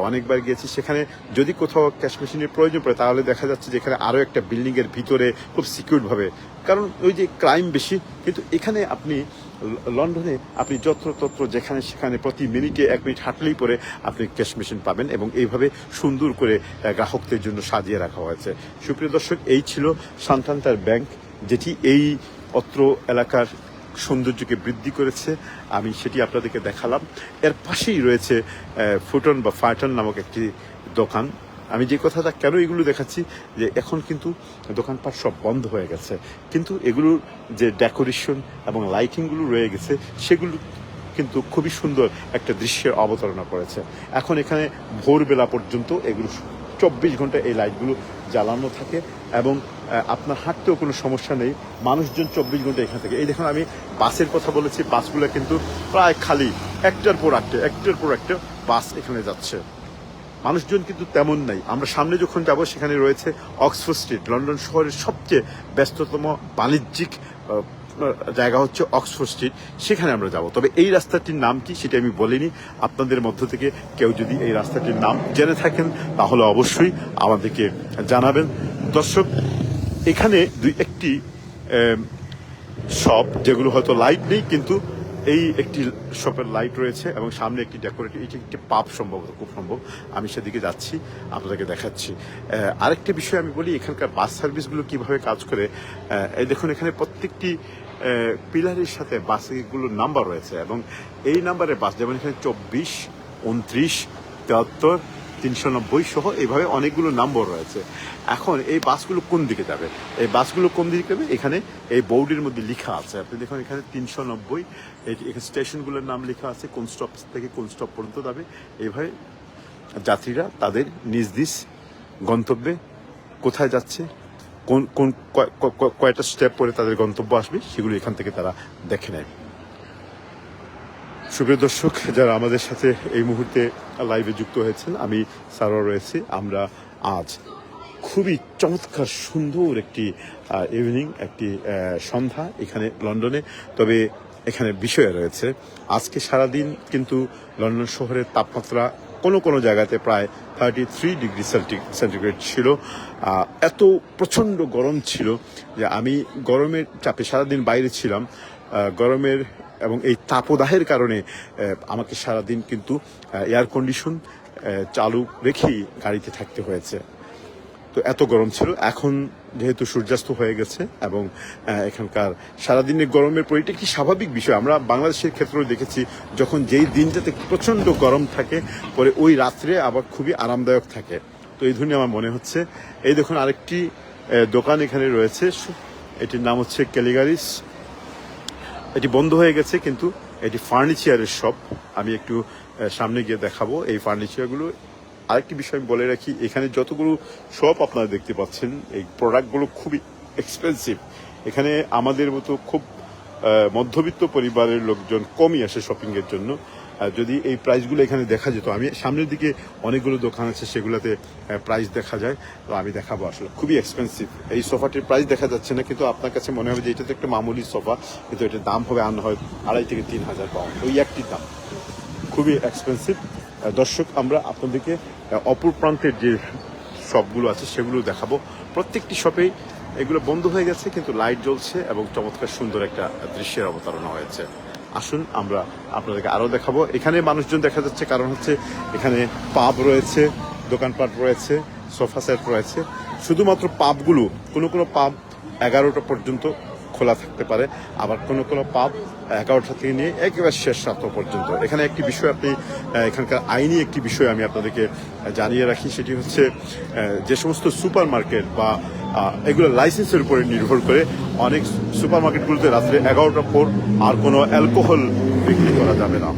অনেকবার গিয়েছি, সেখানে যদি কোথাও ক্যাশ মেশিনের প্রয়োজন পড়ে তাহলে দেখা যাচ্ছে যে এখানে আরও একটা বিল্ডিংয়ের ভিতরে খুব সিকিউরভাবে, কারণ ওই যে ক্রাইম বেশি। কিন্তু এখানে আপনি লন্ডনে আপনি যত্রতত্র যেখানে সেখানে প্রতি মিনিটে 1 মিনিট হাঁটলেই পরে আপনি ক্যাশ মেশিন পাবেন এবং এইভাবে সুন্দর করে গ্রাহকদের জন্য সাজিয়ে রাখা হয়েছে। সুপ্রিয় দর্শক, এই ছিল সান্তান্ডার ব্যাংক, যেটি এই অত্র এলাকার সৌন্দর্যকে বৃদ্ধি করেছে। আমি সেটি আপনাদেরকে দেখালাম। এর পাশেই রয়েছে ফুটন বা ফাটন নামক একটি দোকান। আমি যে কথাটা কেন এগুলো দেখাচ্ছি, যে এখন কিন্তু দোকানপাট সব বন্ধ হয়ে গেছে, কিন্তু এগুলোর যে ডেকোরেশন এবং লাইটিংগুলো রয়ে গেছে সেগুলো কিন্তু খুবই সুন্দর একটা দৃশ্যের অবতারণা করেছে। এখন এখানে ভোরবেলা পর্যন্ত এগুলো 24 ঘন্টা এই লাইটগুলো জ্বালানো থাকে এবং আপনার হাঁটতেও কোনো সমস্যা নেই। মানুষজন 24 ঘন্টা এখান থেকে, এই দেখুন আমি বাসের কথা বলেছি, বাসগুলো কিন্তু প্রায় খালি, একটার পর একটা বাস এখানে যাচ্ছে। মানুষজন কিন্তু তেমন নাই। আমরা সামনে যখন যাব সেখানে রয়েছে অক্সফোর্ড স্ট্রিট, লন্ডন শহরের সবচেয়ে ব্যস্ততম বাণিজ্যিক জায়গা হচ্ছে অক্সফোর্ড স্ট্রিট, সেখানে আমরা যাব। তবে এই রাস্তাটির নাম কি সেটা আমি বলিনি। আপনাদের মধ্য থেকে কেউ যদি এই রাস্তাটির নাম জেনে থাকেন তাহলে অবশ্যই আমাদেরকে জানাবেন। দর্শক, এখানে একটি শপ যেগুলো হয়তো লাইট নেই, কিন্তু এই একটি শপের লাইট রয়েছে এবং সামনে একটি ডেকোরেটিভ, এটি একটি পাব সম্ভবত, খুব সম্ভব। আমি সেদিকে যাচ্ছি, আপনাদেরকে দেখাচ্ছি। আরেকটি বিষয় আমি বলি, এখানকার বাস সার্ভিসগুলো কিভাবে কাজ করে। এই দেখুন, এখানে প্রত্যেকটি পিলারের সাথে বাসগুলোর নাম্বার রয়েছে এবং এই নাম্বারের বাস, যেমন এখানে 24, 29, 73, 390 সহ এইভাবে অনেকগুলো নম্বর রয়েছে। এখন এই বাসগুলো কোন দিকে যাবে, এই বাসগুলো কোন দিকে যাবে এখানে এই বোর্ডের মধ্যে লেখা আছে। আপনি দেখুন এখানে 390 এখানে স্টেশনগুলোর নাম লেখা আছে, কোন স্টপ থেকে কোন স্টপ পর্যন্ত যাবে। এইভাবে যাত্রীরা তাদের নিজ নিজ গন্তব্যে কোথায় যাচ্ছে, কোন কোন কয়টা স্টেপ পরে তাদের গন্তব্য আসবে সেগুলো এখান থেকে তারা দেখে নেয়। সুপ্রিয় দর্শক, যারা আমাদের সাথে এই মুহূর্তে লাইভে যুক্ত হয়েছেন, আমি সারোয়ার রয়েছি। আমরা আজ খুবই চমৎকার সুন্দর একটি ইভিনিং, একটি সন্ধ্যা এখানে লন্ডনে। তবে এখানে বিষয় রয়েছে, আজকে সারাদিন কিন্তু লন্ডন শহরের তাপমাত্রা কোনো কোনো জায়গাতে প্রায় 33 ডিগ্রি সেন্টিগ্রেড ছিল। এত প্রচণ্ড গরম ছিল যে আমি গরমের চাপে সারাদিন বাইরে ছিলাম। গরমের এবং এই তাপদাহের কারণে আমাকে সারাদিন কিন্তু এয়ার কন্ডিশন চালু রেখেই গাড়িতে থাকতে হয়েছে। তো এত গরম ছিল। এখন যেহেতু সূর্যাস্ত হয়ে গেছে এবং এখানকার সারাদিনের গরমের পর এটা একটি স্বাভাবিক বিষয়। আমরা বাংলাদেশের ক্ষেত্রেও দেখেছি, যখন যেই দিনটাতে প্রচণ্ড গরম থাকে পরে ওই রাত্রে আবার খুবই আরামদায়ক থাকে। তো এই ধরনের আমার মনে হচ্ছে। এই দেখুন আরেকটি দোকান এখানে রয়েছে, এটির নাম হচ্ছে ক্যালিগারিস। এটি বন্ধ হয়ে গেছে, কিন্তু এটি ফার্নিচারের শপ। আমি একটু সামনে গিয়ে দেখাবো এই ফার্নিচারগুলো। আরেকটি বিষয় আমি বলে রাখি, এখানে যতগুলো শপ আপনারা দেখতে পাচ্ছেন এই প্রোডাক্টগুলো খুবই এক্সপেন্সিভ। এখানে আমাদের মতো খুব মধ্যবিত্ত পরিবারের লোকজন কমই আসে শপিংয়ের জন্য। যদি এই প্রাইসগুলো এখানে দেখা যেত, আমি সামনের দিকে অনেকগুলো দোকান আছে সেগুলোতে প্রাইস দেখা যায়, তো আমি দেখাবো। আসলে খুবই এক্সপেন্সিভ। এই সোফাটির প্রাইস দেখা যাচ্ছে না, কিন্তু আপনার কাছে মনে হবে যে এটা তো একটা মামুলি সোফা, কিন্তু এটার দাম হবে হয় 2,500 থেকে 3,000 পাউন্ড, ওই একটি দাম। খুবই এক্সপেন্সিভ। দর্শক, আমরা আপনাদেরকে অপর প্রান্তের যে শপগুলো আছে সেগুলো দেখাবো। প্রত্যেকটি শপেই এগুলো বন্ধ হয়ে গেছে, কিন্তু লাইট জ্বলছে এবং চমৎকার সুন্দর একটা দৃশ্যের অবতারণা হয়েছে। আসুন আমরা আপনাদেরকে আরও দেখাবো। এখানে মানুষজন দেখা যাচ্ছে, কারণ হচ্ছে এখানে পাব রয়েছে, দোকানপাট রয়েছে, সোফা সেট রয়েছে। শুধুমাত্র পাবগুলো, কোনো কোনো পাব 11টা পর্যন্ত খোলা থাকতে পারে, আবার কোনো কোনো পাব 11টা থেকে নিয়ে একেবারে শেষ রাত পর্যন্ত। এখানে একটি বিষয় আপনি এখানকার আইনি একটি বিষয় আমি আপনাদেরকে জানিয়ে রাখি, সেটি হচ্ছে যে সমস্ত সুপার মার্কেট বা এগুলো লাইসেন্সের উপরে নির্ভর করে, অনেক সুপার মার্কেটগুলোতে রাত্রে 11টার পর আর কোনো অ্যালকোহল বিক্রি করা যাবে না।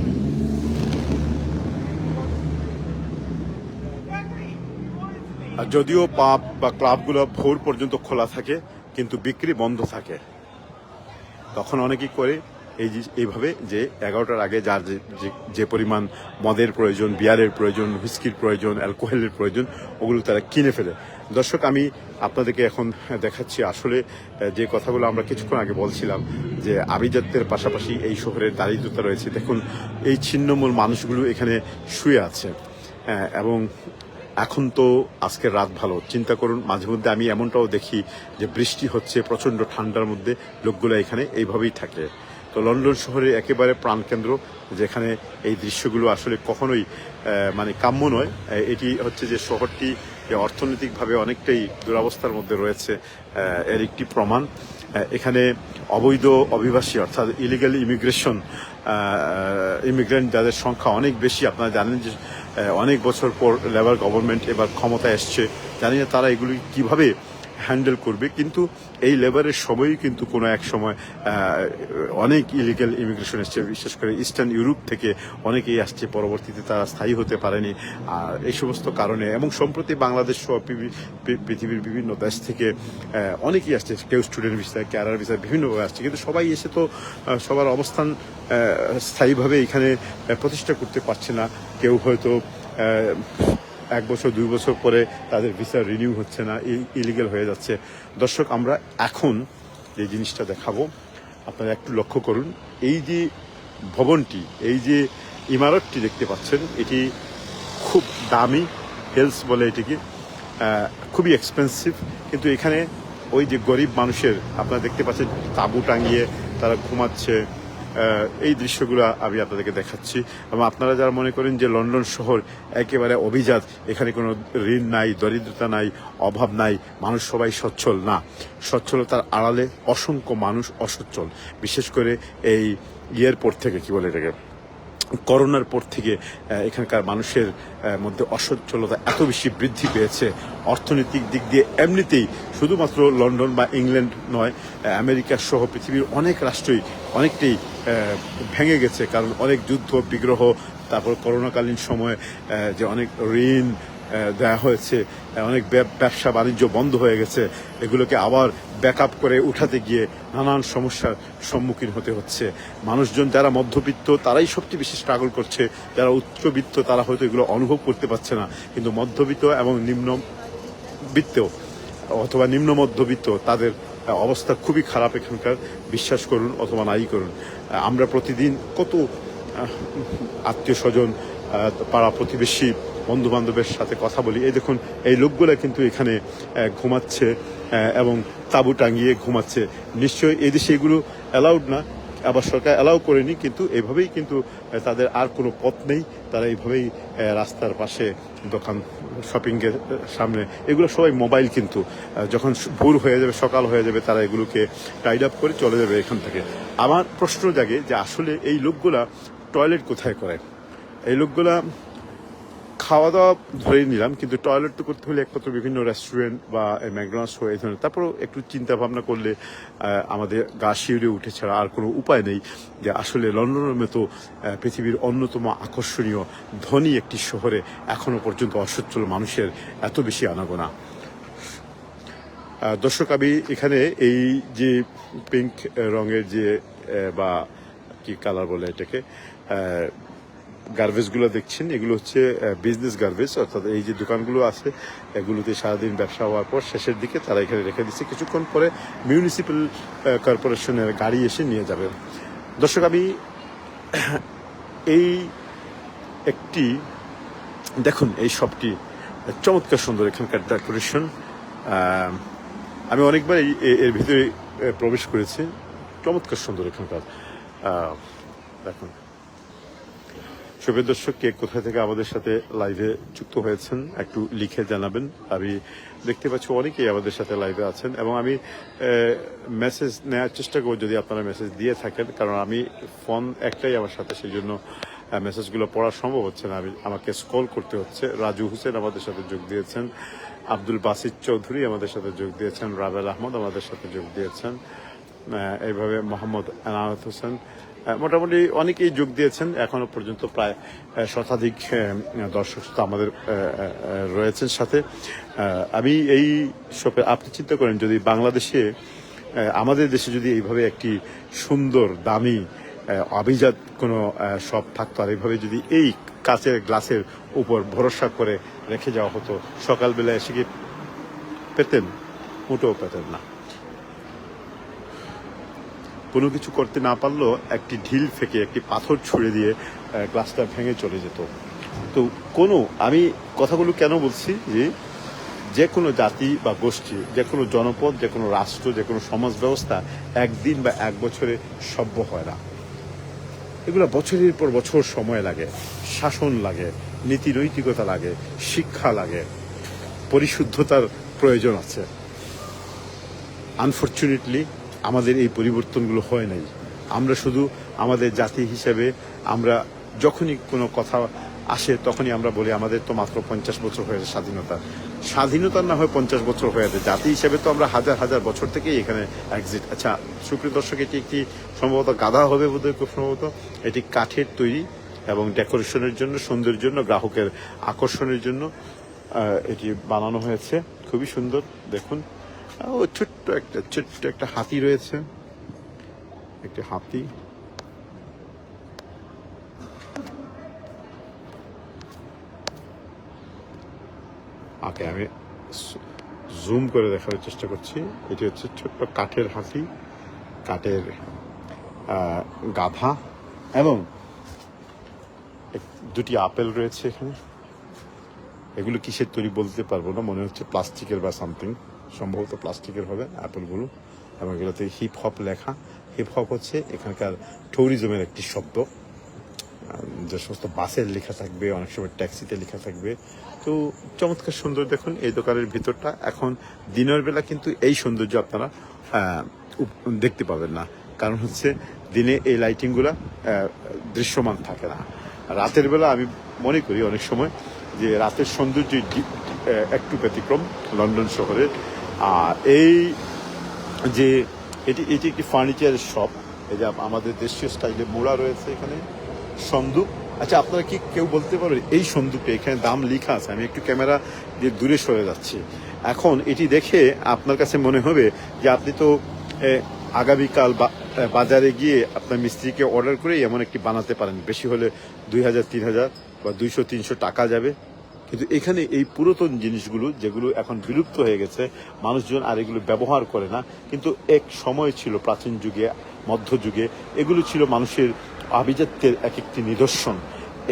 আর যদিও পাব বা ক্লাবগুলো ভোর পর্যন্ত খোলা থাকে কিন্তু বিক্রি বন্ধ থাকে। তখন অনেকেই করে এইভাবে যে 11টার আগে যার যে পরিমাণ মদের প্রয়োজন, বিয়ারের প্রয়োজন, হুইস্কির প্রয়োজন, অ্যালকোহলের প্রয়োজন, ওগুলো তারা কিনে ফেলে। দর্শক, আমি আপনাদেরকে এখন দেখাচ্ছি আসলে যে কথাগুলো আমরা কিছুক্ষণ আগে বলছিলাম, যে আভিজাত্যের পাশাপাশি এই শহরের দারিদ্রতা রয়েছে। দেখুন, এই ছিন্নমূল মানুষগুলো এখানে শুয়ে আছে, এবং এখন তো আজকের রাত ভালো, চিন্তা করুন। মাঝে মধ্যে আমি এমনটাও দেখি যে বৃষ্টি হচ্ছে, প্রচণ্ড ঠান্ডার মধ্যে লোকগুলো এখানে এইভাবেই থাকে। তো লন্ডন শহরে একেবারে প্রাণকেন্দ্র, যেখানে এই দৃশ্যগুলো আসলে কখনোই মানে কাম্য নয়। এটি হচ্ছে যে শহরটি অর্থনৈতিকভাবে অনেকটাই দুরবস্থার মধ্যে রয়েছে, এর একটি প্রমাণ। এখানে অবৈধ অভিবাসী অর্থাৎ ইলিগাল ইমিগ্রেন্ট যাদের সংখ্যা অনেক বেশি। আপনারা জানেন যে অনেক বছর পর লেবার গভর্নমেন্ট এবার ক্ষমতায় এসছে, জানি না তারা এগুলি কিভাবে হ্যান্ডেল করবে, কিন্তু এই লেবারের সময়ই কিন্তু কোনো এক সময় অনেক ইলিগাল ইমিগ্রেশন এসছে, বিশেষ করে ইস্টার্ন ইউরোপ থেকে অনেকেই আসছে, পরবর্তীতে তারা স্থায়ী হতে পারেনি। আর এই সমস্ত কারণে, এবং সম্প্রতি বাংলাদেশ সহ পৃথিবীর বিভিন্ন দেশ থেকে অনেকেই আসছে, কেউ স্টুডেন্ট ভিসায়, ক্যারিয়ার ভিসায়, বিভিন্নভাবে আসছে, কিন্তু সবাই এসে তো সবার অবস্থান স্থায়ীভাবে এখানে প্রতিষ্ঠা করতে পারছে না। কেউ হয়তো 1 বছর 2 বছর পরে তাদের ভিসা রিনিউ হচ্ছে না, ইলিগাল হয়ে যাচ্ছে। দর্শক, আমরা এখন যে জিনিসটা দেখাবো আপনারা একটু লক্ষ্য করুন। এই যে ভবনটি, এই যে ইমারতটি দেখতে পাচ্ছেন, এটি খুব দামি, হেলস বলে এটিকে, খুবই এক্সপেন্সিভ। কিন্তু এখানে ওই যে গরিব মানুষের, আপনারা দেখতে পাচ্ছেন তাঁবু টাঙিয়ে তারা ঘুমাচ্ছে, এই দৃশ্যগুলো আমি আপনাদেরকে দেখাচ্ছি। এবং আপনারা যারা মনে করেন যে লন্ডন শহর একেবারে অভিজাত, এখানে কোনো ঋণ নাই, দরিদ্রতা নাই, অভাব নাই, মানুষ সবাই সচ্ছল, না, সচ্ছলতার আড়ালে অসংখ্য মানুষ অসচ্ছল। বিশেষ করে এই ইয়ের পর থেকে, কি বলে এটাকে, করোনার পর থেকে এখানকার মানুষের মধ্যে অসচ্ছলতা এত বেশি বৃদ্ধি পেয়েছে। অর্থনৈতিক দিক দিয়ে এমনিতেই শুধুমাত্র লন্ডন বা ইংল্যান্ড নয়, আমেরিকা সহ পৃথিবীর অনেক রাষ্ট্রই অনেকটাই ভেঙে গেছে, কারণ অনেক যুদ্ধ বিগ্রহ, তারপর করোনাকালীন সময় যে অনেক ঋণ দেওয়া হয়েছে, অনেক ব্যবসা বাণিজ্য বন্ধ হয়ে গেছে, এগুলোকে আবার ব্যাকআপ করে উঠাতে গিয়ে নানান সমস্যার সম্মুখীন হতে হচ্ছে। মানুষজন যারা মধ্যবিত্ত তারাই সবচেয়ে বেশি স্ট্রাগল করছে, যারা উচ্চবিত্ত তারা হয়তো এগুলো অনুভব করতে পারছে না, কিন্তু মধ্যবিত্ত এবং নিম্নবিত্ত অথবা নিম্ন মধ্যবিত্ত তাদের অবস্থা খুবই খারাপ এখানকার, বিশ্বাস করুন অথবা নাই করুন। আমরা প্রতিদিন কত আত্মীয় স্বজন, পাড়া প্রতিবেশী, বন্ধু বান্ধবের সাথে কথা বলি। এই দেখুন, এই লোকগুলো কিন্তু এখানে ঘুমাচ্ছে এবং তাঁবু টাঙিয়ে ঘুমাচ্ছে। নিশ্চয়ই এই দেশে এগুলো অ্যালাউড না, আবার সরকার অ্যালাউ করেনি, কিন্তু এভাবেই কিন্তু তাদের আর কোনো পথ নেই। তারা এইভাবেই রাস্তার পাশে, দোকান, শপিংয়ের সামনে, এগুলো সবাই মোবাইল, কিন্তু যখন ভোর হয়ে যাবে, সকাল হয়ে যাবে, তারা এগুলোকে টাইড আপ করে চলে যাবে এখান থেকে। আমার প্রশ্ন জাগে যে আসলে এই লোকগুলা টয়লেট কোথায় করে? এই লোকগুলা খাওয়া দাওয়া ধরেই নিলাম, কিন্তু টয়লেট তো করতে হলে একমাত্র বিভিন্ন রেস্টুরেন্ট বা ম্যাকডোনাল্ডস এই ধরনের, তারপরেও একটু চিন্তা ভাবনা করলে আমাদের গা শিউরে উঠে ছাড়া আর কোনো উপায় নেই যে আসলে লন্ডনের মতো পৃথিবীর অন্যতম আকর্ষণীয় ধনী একটি শহরে এখনো পর্যন্ত অসচ্ছল মানুষের এত বেশি আনাগোনা। দর্শক, আমি এখানে এই যে পিঙ্ক রঙের যে বা কি কালার বলে এটাকে, গার্বেজগুলো দেখছেন, এগুলো হচ্ছে বিজনেস গার্বেজ, অর্থাৎ এই যে দোকানগুলো আছে এগুলোতে সারাদিন ব্যবসা হওয়ার পর শেষের দিকে তারা এখানে রেখে দিচ্ছে, কিছুক্ষণ পরে মিউনিসিপ্যাল কর্পোরেশনের গাড়ি এসে নিয়ে যাবে। দর্শক, আমি এই একটি দেখুন, এই শপটি চমৎকার সুন্দর, এখানকার ডেকোরেশন। আমি অনেকবার এর ভিতরে প্রবেশ করেছি, চমৎকার সুন্দর এখানকার। দেখুন, শুভেচ্ছা দর্শক, কে কোথায় থেকে আমাদের সাথে লাইভে যুক্ত হয়েছেন একটু লিখে জানাবেন। আমি দেখতে পাচ্ছি অনেকেই আমাদের সাথে লাইভে আছেন এবং আমি মেসেজ নেওয়ার চেষ্টা করব যদি আপনারা মেসেজ দিয়ে থাকেন, কারণ আমি ফোন একটাই আমার সাথে, সেই জন্য মেসেজগুলো পড়া সম্ভব হচ্ছে না, আমাকে স্ক্রল করতে হচ্ছে। রাজু হোসেন আমাদের সাথে যোগ দিয়েছেন, আব্দুল বাসিত চৌধুরী আমাদের সাথে যোগ দিয়েছেন, রাবেল আহমদ আমাদের সাথে যোগ দিয়েছেন, এইভাবে মোহাম্মদ এনায়েত হোসেন, মোটামুটি অনেকেই যোগ দিয়েছেন। এখনো পর্যন্ত প্রায় শতাধিক দর্শক আমাদের রয়েছেন সাথে। আমি এই শপে, আপনি চিন্তা করেন যদি বাংলাদেশে, আমাদের দেশে যদি এইভাবে একটি সুন্দর দামি অভিজাত কোনো শপ থাকতো, আর এইভাবে যদি এই কাচের গ্লাসের উপর ভরসা করে রেখে যাওয়া হতো, সকালবেলা এসে কি পেতেন? মোটেও পেতেন না। কোনো কিছু করতে না পারলেও একটি ঢিল ফেঁকে, একটি পাথর ছুঁড়ে দিয়ে গ্লাসটা ভেঙে চলে যেত। তো আমি কথাগুলো কেন বলছি, যে কোনো জাতি বা গোষ্ঠী, যে কোনো জনপদ, যে কোনো রাষ্ট্র, যে কোনো সমাজ ব্যবস্থা একদিন বা এক বছরে সভ্য হয় না। এগুলো বছরের পর বছর সময় লাগে, শাসন লাগে, নীতি নৈতিকতা লাগে, শিক্ষা লাগে, পরিশুদ্ধতার প্রয়োজন আছে। আনফর্চুনেটলি আমাদের এই পরিবর্তনগুলো হয় নাই। আমরা শুধু আমাদের জাতি হিসেবে, আমরা যখনই কোনো কথা আসে তখনই আমরা বলি আমাদের তো মাত্র 50 বছর হয়েছে স্বাধীনতা না হয় 50 বছর হয়েছে, জাতি হিসেবে তো আমরা হাজার হাজার বছর থেকেই এখানে এক্সিট। আচ্ছা সুপ্রিয় দর্শক, এটি একটি সম্ভবত গাধা হবে বোধহয়, খুব সম্ভবত এটি কাঠের তৈরি এবং ডেকোরেশনের জন্য, সৌন্দর্যের জন্য, গ্রাহকের আকর্ষণের জন্য এটি বানানো হয়েছে। খুবই সুন্দর, দেখুন। ও ছোট্ট একটা হাতি রয়েছে, একটি হাতি। ওকে, আমি জুম করে দেখার চেষ্টা করছি। এটি হচ্ছে ছোট্ট কাঠের হাতি, কাঠের গাধা, এবং দুটি আপেল রয়েছে এখানে। এগুলো কিসের তৈরি বলতে পারবো না, মনে হচ্ছে প্লাস্টিকের বা সামথিং, সম্ভবত প্লাস্টিকের হবে অ্যাপেলগুলো। এবং এগুলোতে হিপ হপ লেখা। হিপ হপ হচ্ছে এখানকার ট্যুরিজমের একটি শব্দ, যে সমস্ত বাসের লেখা থাকবে, অনেক সময় ট্যাক্সিতে লেখা থাকবে। তো চমৎকার সুন্দর, দেখুন এই দোকানের ভিতরটা। এখন দিনের বেলা কিন্তু এই সৌন্দর্য আপনারা দেখতে পাবেন না, কারণ হচ্ছে দিনে এই লাইটিংগুলো দৃশ্যমান থাকে না। রাতের বেলা আমি মনে করি অনেক সময় যে রাতের সৌন্দর্য একটু ব্যতিক্রম লন্ডন শহরের। আর এই যে এটি একটি ফার্নিচারের শপ, এই যে আমাদের দেশীয় স্টাইলে মোড়া রয়েছে এখানে সন্দুক। আচ্ছা আপনারা কি কেউ বলতে পারবেন এই সন্দুকটা, এখানে দাম লেখা আছে, আমি একটু ক্যামেরা দিয়ে দূরে সরে যাচ্ছি। এখন এটি দেখে আপনার কাছে মনে হবে যে আপনি তো আগামীকাল বাজারে গিয়ে আপনার মিস্ত্রিকে অর্ডার করে এমন একটি বানাতে পারেন, বেশি হলে 2000, 3000 বা 200-300 টাকা যাবে। কিন্তু এখানে এই পুরাতন জিনিসগুলো, যেগুলো এখন বিলুপ্ত হয়ে গেছে, মানুষজন আর এগুলো ব্যবহার করে না, কিন্তু এক সময় ছিল প্রাচীন যুগে, মধ্যযুগে, এগুলো ছিল মানুষের আভিজাত্যের এক একটি নিদর্শন।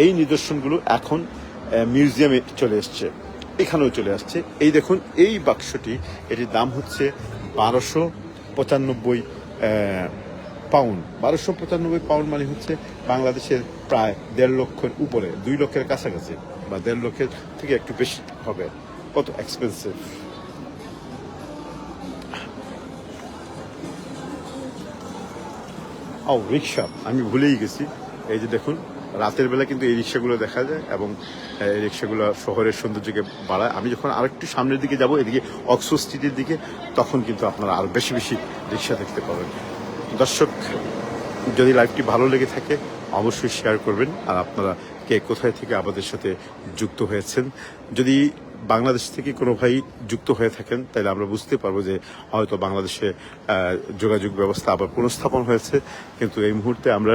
এই নিদর্শনগুলো এখন মিউজিয়ামে চলে এসছে, এখানেও চলে আসছে। এই দেখুন এই বাক্সটি, এটির দাম হচ্ছে 1295 পাউন্ড। 1295 পাউন্ড মানে হচ্ছে বাংলাদেশের প্রায় 1.5 লক্ষের উপরে, 2 লক্ষের কাছাকাছি, বা 1.5 লক্ষের থেকে একটু বেশি হবে। কত এক্সপেন্সিভ! ও রিক্সা, আমি ভুলেই গেছি। এই যে দেখুন, রাতের বেলা কিন্তু এই রিক্সাগুলো দেখা যায় এবং এই রিক্সাগুলো শহরের সৌন্দর্যকে বাড়ায়। আমি যখন আরেকটু সামনের দিকে যাব, এদিকে অক্সফোর্ড স্ট্রিটের দিকে, তখন কিন্তু আপনারা আরো বেশি বেশি রিক্সা দেখতে পাবেন। দর্শক, যদি লাইভটি ভালো লেগে থাকে অবশ্যই শেয়ার করবেন। আর আপনারা কে কোথায় থেকে আমাদের সাথে যুক্ত হয়েছেন, যদি বাংলাদেশ থেকে কোনো ভাই যুক্ত হয়ে থাকেন, তাহলে আমরা বুঝতে পারবো যে হয়তো বাংলাদেশে যোগাযোগ ব্যবস্থা আবার পুনঃস্থাপন হয়েছে। কিন্তু এই মুহূর্তে আমরা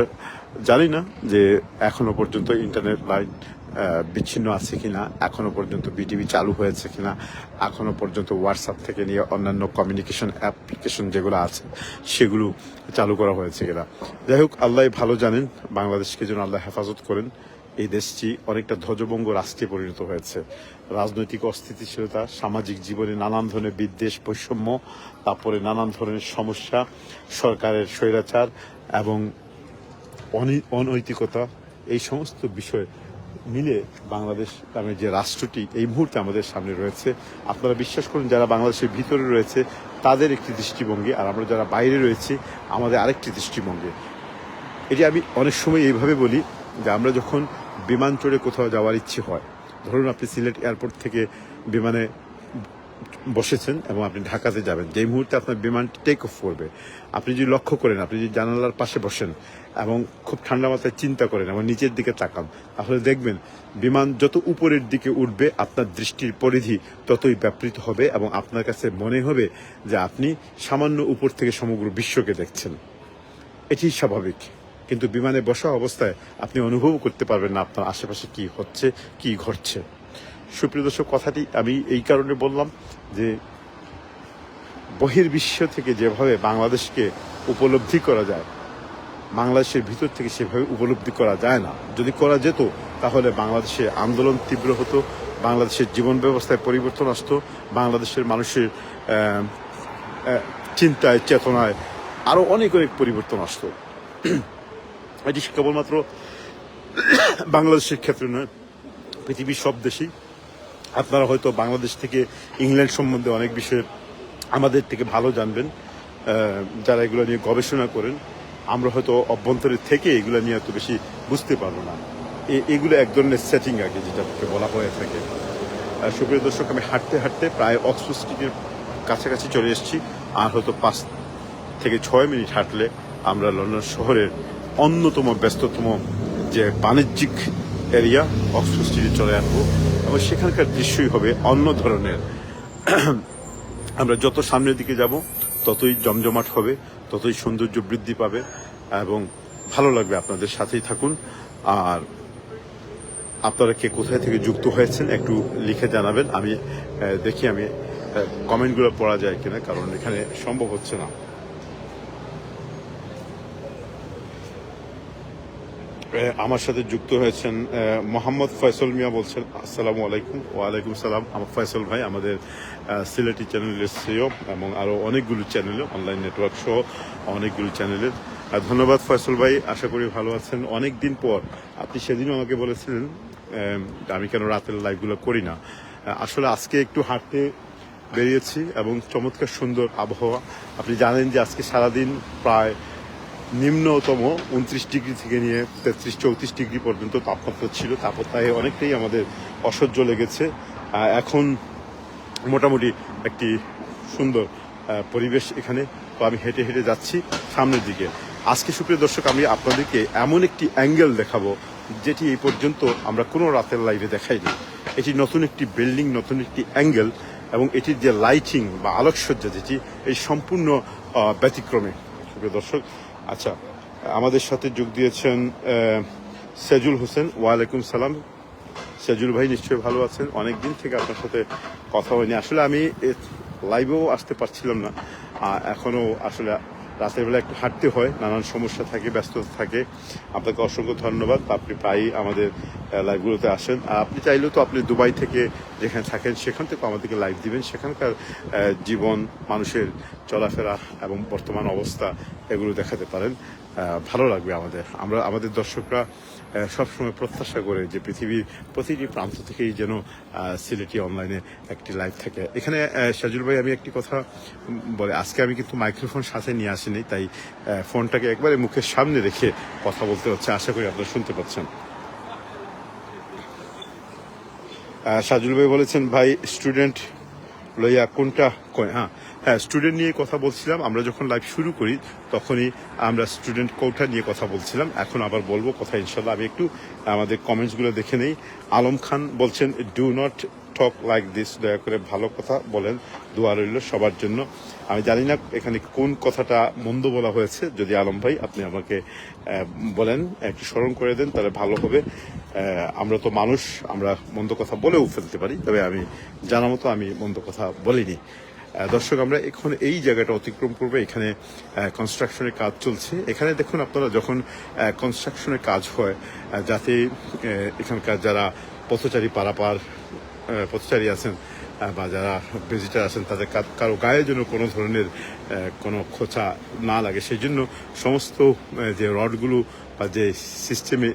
জানি না যে এখনো পর্যন্ত ইন্টারনেট লাইন বিচ্ছিন্ন আছে কিনা, এখনো পর্যন্ত বিটিভি চালু হয়েছে কিনা, এখনো পর্যন্ত হোয়াটসঅ্যাপ থেকে নিয়ে অন্যান্য কমিউনিকেশন অ্যাপ্লিকেশন যেগুলো আছে সেগুলো চালু করা হয়েছে কিনা। যাই হোক, আল্লাহ ভালো জানেন, বাংলাদেশকে যেন আল্লাহ হেফাজত করেন। এই দেশটি অনেকটা ধ্বজভঙ্গ রাষ্ট্রে পরিণত হয়েছে। রাজনৈতিক অস্থিতিশীলতা, সামাজিক জীবনে নানান ধরনের বিদ্বেষ, বৈষম্য, তারপরে নানান ধরনের সমস্যা, সরকারের স্বৈরাচার এবং অনৈতিকতা, এই সমস্ত বিষয় মিলে বাংলাদেশ নামের যে রাষ্ট্রটি এই মুহূর্তে আমাদের সামনে রয়েছে, আপনারা বিশ্বাস করুন যারা বাংলাদেশের ভিতরে রয়েছে তাদের একটি দৃষ্টিভঙ্গি, আর আমরা যারা বাইরে রয়েছি আমাদের আরেকটি দৃষ্টিভঙ্গি। এটি আমি অনেক সময় এইভাবে বলি যে আমরা যখন বিমান চড়ে কোথাও যাওয়ার ইচ্ছে হয়, ধরুন আপনি সিলেট এয়ারপোর্ট থেকে বিমানে বসেছেন এবং আপনি ঢাকাতে যাবেন, যেই মুহূর্তে আপনার বিমানটি টেক অফ করবে, আপনি যদি লক্ষ্য করেন, আপনি যদি জানালার পাশে বসেন এবং খুব ঠান্ডা মাথায় চিন্তা করেন এবং নিচের দিকে তাকান, তাহলে দেখবেন বিমান যত উপরের দিকে উঠবে আপনার দৃষ্টির পরিধি ততই ব্যাপৃত হবে এবং আপনার কাছে মনে হবে যে আপনি সামান্য উপর থেকে সমগ্র বিশ্বকে দেখছেন। এটি স্বাভাবিক, কিন্তু বিমানে বসা অবস্থায় আপনি অনুভব করতে পারবেন না আপনার আশেপাশে কি হচ্ছে, কি ঘটছে। সুপ্রিয় দর্শক, কথাটি আমি এই কারণে বললাম যে বহির্বিশ্ব থেকে যেভাবে বাংলাদেশকে উপলব্ধি করা যায়, বাংলাদেশের ভিতর থেকে সেভাবে উপলব্ধি করা যায় না। যদি করা যেত তাহলে বাংলাদেশে আন্দোলন তীব্র হতো, বাংলাদেশের জীবন ব্যবস্থায় পরিবর্তন আসতো, বাংলাদেশের মানুষের চিন্তায়, চেতনায় আরও অনেক অনেক পরিবর্তন আসতো। এটি কেবলমাত্র বাংলাদেশের ক্ষেত্রে নয়, পৃথিবীর সব দেশেই। আপনারা হয়তো বাংলাদেশ থেকে ইংল্যান্ড সম্বন্ধে অনেক বিষয়ে আমাদের থেকে ভালো জানবেন, যারা এগুলো নিয়ে গবেষণা করেন। আমরা হয়তো অভ্যন্তরের থেকে এগুলো নিয়ে এত বেশি বুঝতে পারবো না। এগুলো এক ধরনের সেটিং আগে যেটাকে বলা হয়ে থাকে। সুপ্রিয় দর্শক, আমি হাঁটতে হাঁটতে প্রায় অক্সফোর্ড স্ট্রিটের কাছাকাছি চলে এসেছি। আর হয়তো 5 থেকে 6 মিনিট হাঁটলে আমরা লন্ডন শহরের অন্যতম ব্যস্ততম যে বাণিজ্যিক এরিয়া অক্সফোর্ড স্ট্রিটে চলে আসবো এবং সেখানকার দৃশ্যই হবে অন্য ধরনের। আমরা যত সামনের দিকে যাব ততই জমজমাট হবে, ততই সৌন্দর্য বৃদ্ধি পাবে এবং ভালো লাগবে। আপনাদের সাথেই থাকুন। আর আপনারা কে কোথায় থেকে যুক্ত হয়েছেন একটু লিখে জানাবেন। আমি দেখি আমি কমেন্টগুলো পড়া যায় কিনা, কারণ এখানে সম্ভব হচ্ছে না। আমার সাথে যুক্ত হয়েছেন মোহাম্মদ ফয়সল মিয়া, বলছেন আসসালামু আলাইকুম। ওয়ালাইকুম সালাম। আমার ফয়সল ভাই আমাদের সিলেটি চ্যানেলের সিও এবং আরও অনেকগুলো চ্যানেলে, অনলাইন নেটওয়ার্ক সহ অনেকগুলো চ্যানেলের। ধন্যবাদ ফয়সল ভাই, আশা করি ভালো আছেন। অনেক দিন পর আপনি সেদিনও আমাকে বলেছিলেন আমি কেন রাতের লাইভগুলো করি না। আসলে আজকে একটু হাঁটতে বেরিয়েছি এবং চমৎকার সুন্দর আবহাওয়া। আপনি জানেন যে আজকে সারাদিন প্রায় নিম্নতম 29 ডিগ্রি থেকে নিয়ে 33-34 ডিগ্রি পর্যন্ত তাপমাত্রা ছিল। তাপমাত্রায় অনেকটাই আমাদের অসহ্য লেগেছে। এখন মোটামুটি একটি সুন্দর পরিবেশ এখানে। তো আমি হেঁটে হেঁটে যাচ্ছি সামনের দিকে। আজকে সুপ্রিয় দর্শক, আমি আপনাদেরকে এমন একটি অ্যাঙ্গেল দেখাবো যেটি এই পর্যন্ত আমরা কোনো রাতের লাইভে দেখাইনি। এটি নতুন একটি বিল্ডিং, নতুন একটি অ্যাঙ্গেল এবং এটির যে লাইটিং বা আলোকসজ্জা যেটি এই সম্পূর্ণ ব্যতিক্রমে। সুপ্রিয় দর্শক, আচ্ছা, আমাদের সাথে যোগ দিয়েছেন সেজুল হোসেন। ওয়ালাইকুম সালাম। সেজুল ভাই নিশ্চয়ই ভালো আছেন। অনেক দিন থেকে আপনার সাথে কথা হয়নি। আসলে আমি লাইভেও আসতে পারছিলাম না, এখনও আসলে রাতের বেলা একটু হাঁটতে হয়, নানান সমস্যা থাকে, ব্যস্ততা থাকে। আপনাকে অসংখ্য ধন্যবাদ, আপনি প্রায়ই আমাদের লাইভগুলোতে আসেন। আপনি চাইলেও তো আপনি দুবাই থেকে যেখানে থাকেন সেখান থেকে আমাদেরকে লাইভ দিবেন, সেখানকার জীবন, মানুষের চলাফেরা এবং বর্তমান অবস্থা এগুলো দেখাতে পারেন। ভালো লাগবে আমাদের দর্শকরা সবসময় প্রত্যাশা করে যে পৃথিবীর প্রতিটি প্রান্ত থেকেই যেন সিলেটি অনলাইনে একটি লাইভ থাকে। এখানে সাজুল ভাই, আমি একটি কথা বলে, আজকে আমি কিন্তু মাইক্রোফোন সাথে নিয়ে আসিনি, তাই ফোনটাকে একবারে মুখের সামনে রেখে কথা বলতে হচ্ছে। আশা করি আপনারা শুনতে পাচ্ছেন। সাজুল ভাই বলেছেন, ভাই স্টুডেন্ট লইয়া কোনটা কয়? হ্যাঁ, স্টুডেন্ট নিয়ে কথা বলছিলাম। আমরা যখন লাইভ শুরু করি তখনই আমরা স্টুডেন্ট কোটা নিয়ে কথা বলছিলাম। এখন আবার বলবো কথা ইনশাল্লাহ। আমি একটু আমাদের কমেন্টসগুলো দেখে নেই। আলম খান বলছেন, do not talk like this, দয়া করে ভালো কথা বলেন, দোয়া রইল সবার জন্য। আমি জানি না এখানে কোন কথাটা মন্দ বলা হয়েছে। যদি আলম ভাই আপনি আমাকে বলেন, একটু স্মরণ করে দেন, তাহলে ভালো হবে। আমরা তো মানুষ, আমরা মন্দ কথা বলেও ফেলতে পারি, তবে আমি জানা মতো আমি মন্দ কথা বলিনি। দর্শক, আমরা এখন এই জায়গাটা অতিক্রম করবো। এখানে কনস্ট্রাকশনের কাজ চলছে। এখানে দেখুন আপনারা, যখন কনস্ট্রাকশনের কাজ হয়, যাতে এখানকার যারা পথচারী আছেন বা যারা ভিজিটার আছেন তাদের কারো গায়ে যেন কোনো ধরনের কোনো খোঁচা না লাগে, সেই জন্য সমস্ত যে রডগুলো বা যে সিস্টেমে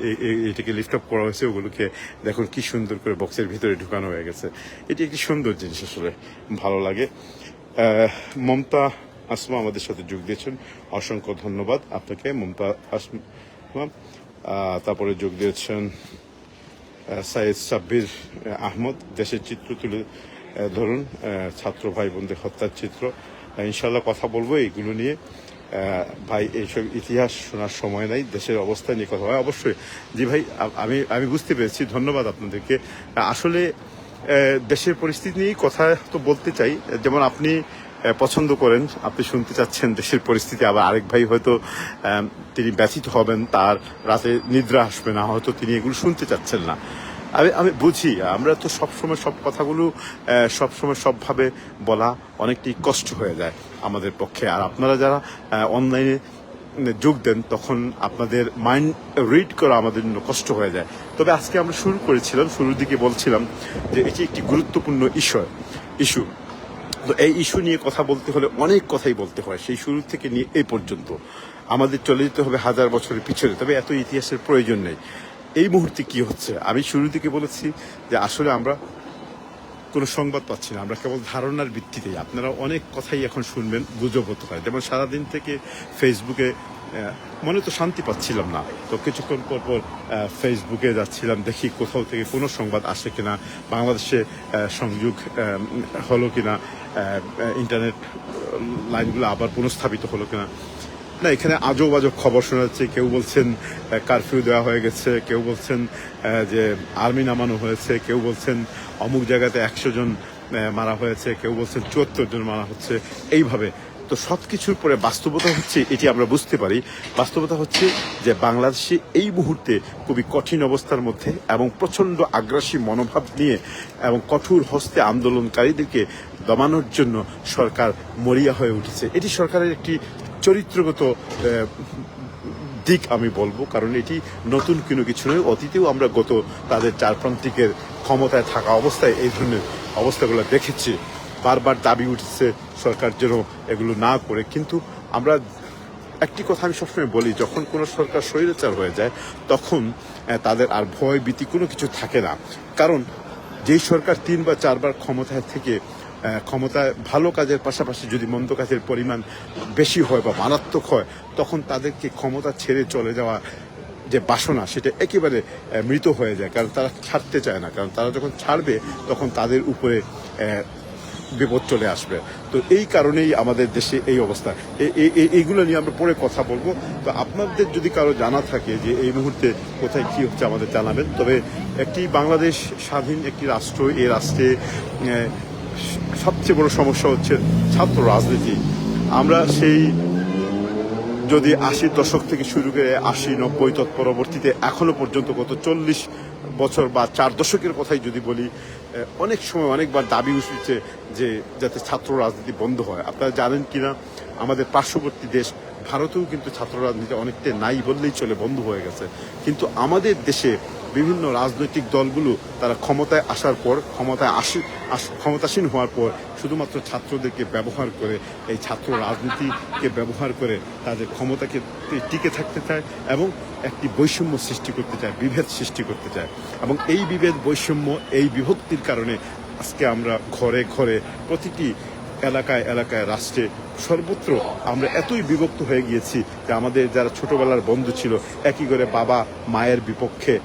এটাকে লিফট আপ করা হয়েছে ওগুলোকে দেখুন কি সুন্দর করে বক্সের ভিতরে ঢুকানো হয়ে গেছে। এটি একটি সুন্দর জিনিস, আসলে ভালো লাগে। মমতা আসমা আমাদের সাথে যোগ দিয়েছেন, অসংখ্য ধন্যবাদ আপনাকে মমতা আসমা। তারপরে যোগ দিয়েছেন সাইয়েদ সাব্বির আহমদ, দেশের চিত্র তুলে ধরুন ছাত্র ভাই বোনদের হত্যার চিত্র। ইনশাল্লাহ কথা বলবো এইগুলো নিয়ে। ভাই এইসব ইতিহাস শোনার সময় নাই, দেশের অবস্থা নিয়ে কথা হয় অবশ্যই। জি ভাই, আমি বুঝতে পেরেছি, ধন্যবাদ আপনাদেরকে। আসলে দেশের পরিস্থিতি নিয়েই কথা তো বলতে চাই, যেমন আপনি পছন্দ করেন, আপনি শুনতে চাচ্ছেন দেশের পরিস্থিতি, আবার আরেক ভাই হয়তো তিনি ব্যথিত হবেন, তার রাতে নিদ্রা আসবে না, হয়তো তিনি এগুলো শুনতে চাচ্ছেন না। আমি বুঝি, আমরা তো সবসময় সব কথাগুলো সবসময় সবভাবে বলা অনেকটাই কষ্ট হয়ে যায় আমাদের পক্ষে। আর আপনারা যারা অনলাইনে যোগ দেন তখন আপনাদের মাইন্ড রিড করা আমাদের জন্য কষ্ট হয়ে যায়। তবে আজকে আমরা শুরু করেছিলাম, শুরুর দিকে বলছিলাম যে এটি একটি গুরুত্বপূর্ণ ইস্যু। তো এই ইস্যু নিয়ে কথা বলতে হলে অনেক কথাই বলতে হয়, সেই শুরু থেকে নিয়ে এই পর্যন্ত আমাদের চলে যেতে হবে 1000 বছরের পিছনে। তবে এত ইতিহাসের প্রয়োজন নেই। এই মুহূর্তে কি হচ্ছে, আমি শুরু থেকে বলেছি যে আসলে আমরা কোনো সংবাদ পাচ্ছি না, আমরা কেবল ধারণার ভিত্তিতেই। আপনারা অনেক কথাই এখন শুনবেন, গুজব হতে পারে। যেমন সারাদিন থেকে ফেসবুকে মনে তো শান্তি পাচ্ছিলাম না, তো কিছুক্ষণ পর ফেসবুকে যাচ্ছিলাম, দেখি কোথাও থেকে কোনো সংবাদ আসে কিনা, বাংলাদেশে সংযোগ হলো কিনা, ইন্টারনেট লাইনগুলো আবার পুনঃস্থাপিত হলো কিনা। না, এখানে আজব আজব খবর শোনা যাচ্ছে। কেউ বলছেন কারফিউ দেওয়া হয়ে গেছে, কেউ বলছেন যে আর্মি নামানো হয়েছে, কেউ বলছেন অমুক জায়গাতে 100 জন মারা হয়েছে, কেউ বলছেন 74 জন মারা হচ্ছে, এইভাবে। তো সব কিছুর পরে বাস্তবতা হচ্ছে, এটি আমরা বুঝতে পারি, বাস্তবতা হচ্ছে যে বাংলাদেশে এই মুহূর্তে খুবই কঠিন অবস্থার মধ্যে এবং প্রচণ্ড আগ্রাসী মনোভাব নিয়ে এবং কঠোর হস্তে আন্দোলনকারীদেরকে দমানোর জন্য সরকার মরিয়া হয়ে উঠেছে। এটি সরকারের একটি চরিত্রগত দিক আমি বলবো, কারণ এটি নতুন কোনো কিছু নয়। অতীতেও আমরা তাদের চারপ্রান্তিকের ক্ষমতায় থাকা অবস্থায় এই ধরনের অবস্থাগুলো দেখেছি। বারবার দাবি উঠেছে সরকার যেন এগুলো না করে। কিন্তু আমরা একটি কথা আমি সবসময় বলি, যখন কোনো সরকার স্বৈরাচার হয়ে যায় তখন তাদের আর ভয় ভীতি কোনো কিছু থাকে না। কারণ যেই সরকার 3 বা 4 বার ক্ষমতায় থেকে ক্ষমতায় ভালো কাজের পাশাপাশি যদি মন্দ কাজের পরিমাণ বেশি হয় বা মারাত্মক হয়, তখন তাদেরকে ক্ষমতা ছেড়ে চলে যাওয়া যে বাসনা সেটা একেবারে মৃত হয়ে যায়, কারণ তারা ছাড়তে চায় না। কারণ তারা যখন ছাড়বে তখন তাদের উপরে বিপদ চলে আসবে। তো এই কারণেই আমাদের দেশে এই অবস্থা। এইগুলো নিয়ে আমরা পরে কথা বলবো। তো আপনাদের যদি কারো জানা থাকে যে এই মুহূর্তে কোথায় কি হচ্ছে আমাদের জানাবেন। তবে একটি বাংলাদেশ স্বাধীন একটি রাষ্ট্র, এই রাষ্ট্রে সবচেয়ে বড় সমস্যা হচ্ছে ছাত্র রাজনীতি। আমরা সেই যদি 80 দশক থেকে শুরু করে 80-90 তৎপরবর্তীতে এখনো পর্যন্ত গত 40 বছর বা 4 দশকের কথাই যদি বলি, অনেক সময় অনেকবার দাবি উঠেছে যে যাতে ছাত্র রাজনীতি বন্ধ হয়। আপনারা জানেন কিনা, আমাদের পার্শ্ববর্তী দেশ ভারতেও কিন্তু ছাত্র রাজনীতি অনেকটা নাই বললেই চলে, বন্ধ হয়ে গেছে। কিন্তু আমাদের দেশে বিভিন্ন রাজনৈতিক দলগুলো তারা ক্ষমতায় আসার পর, ক্ষমতাসীন হওয়ার পর শুধুমাত্র ছাত্রদেরকে ব্যবহার করে, এই ছাত্র রাজনীতিকে ব্যবহার করে তাদের ক্ষমতাকে টিকে থাকতে চায় এবং একটি বৈষম্য সৃষ্টি করতে চায়, বিভেদ সৃষ্টি করতে চায়। এবং এই বিভেদ, বৈষম্য, এই বিভক্তির কারণে আজকে আমরা ঘরে ঘরে, প্রতিটি এলাকায় এলাকায়, রাষ্ট্রে, সর্বত্র আমরা এতই বিভক্ত হয়ে গিয়েছি যে আমাদের যারা ছোটবেলার বন্ধু ছিল, একই করে বাবা মায়ের বিপক্ষে,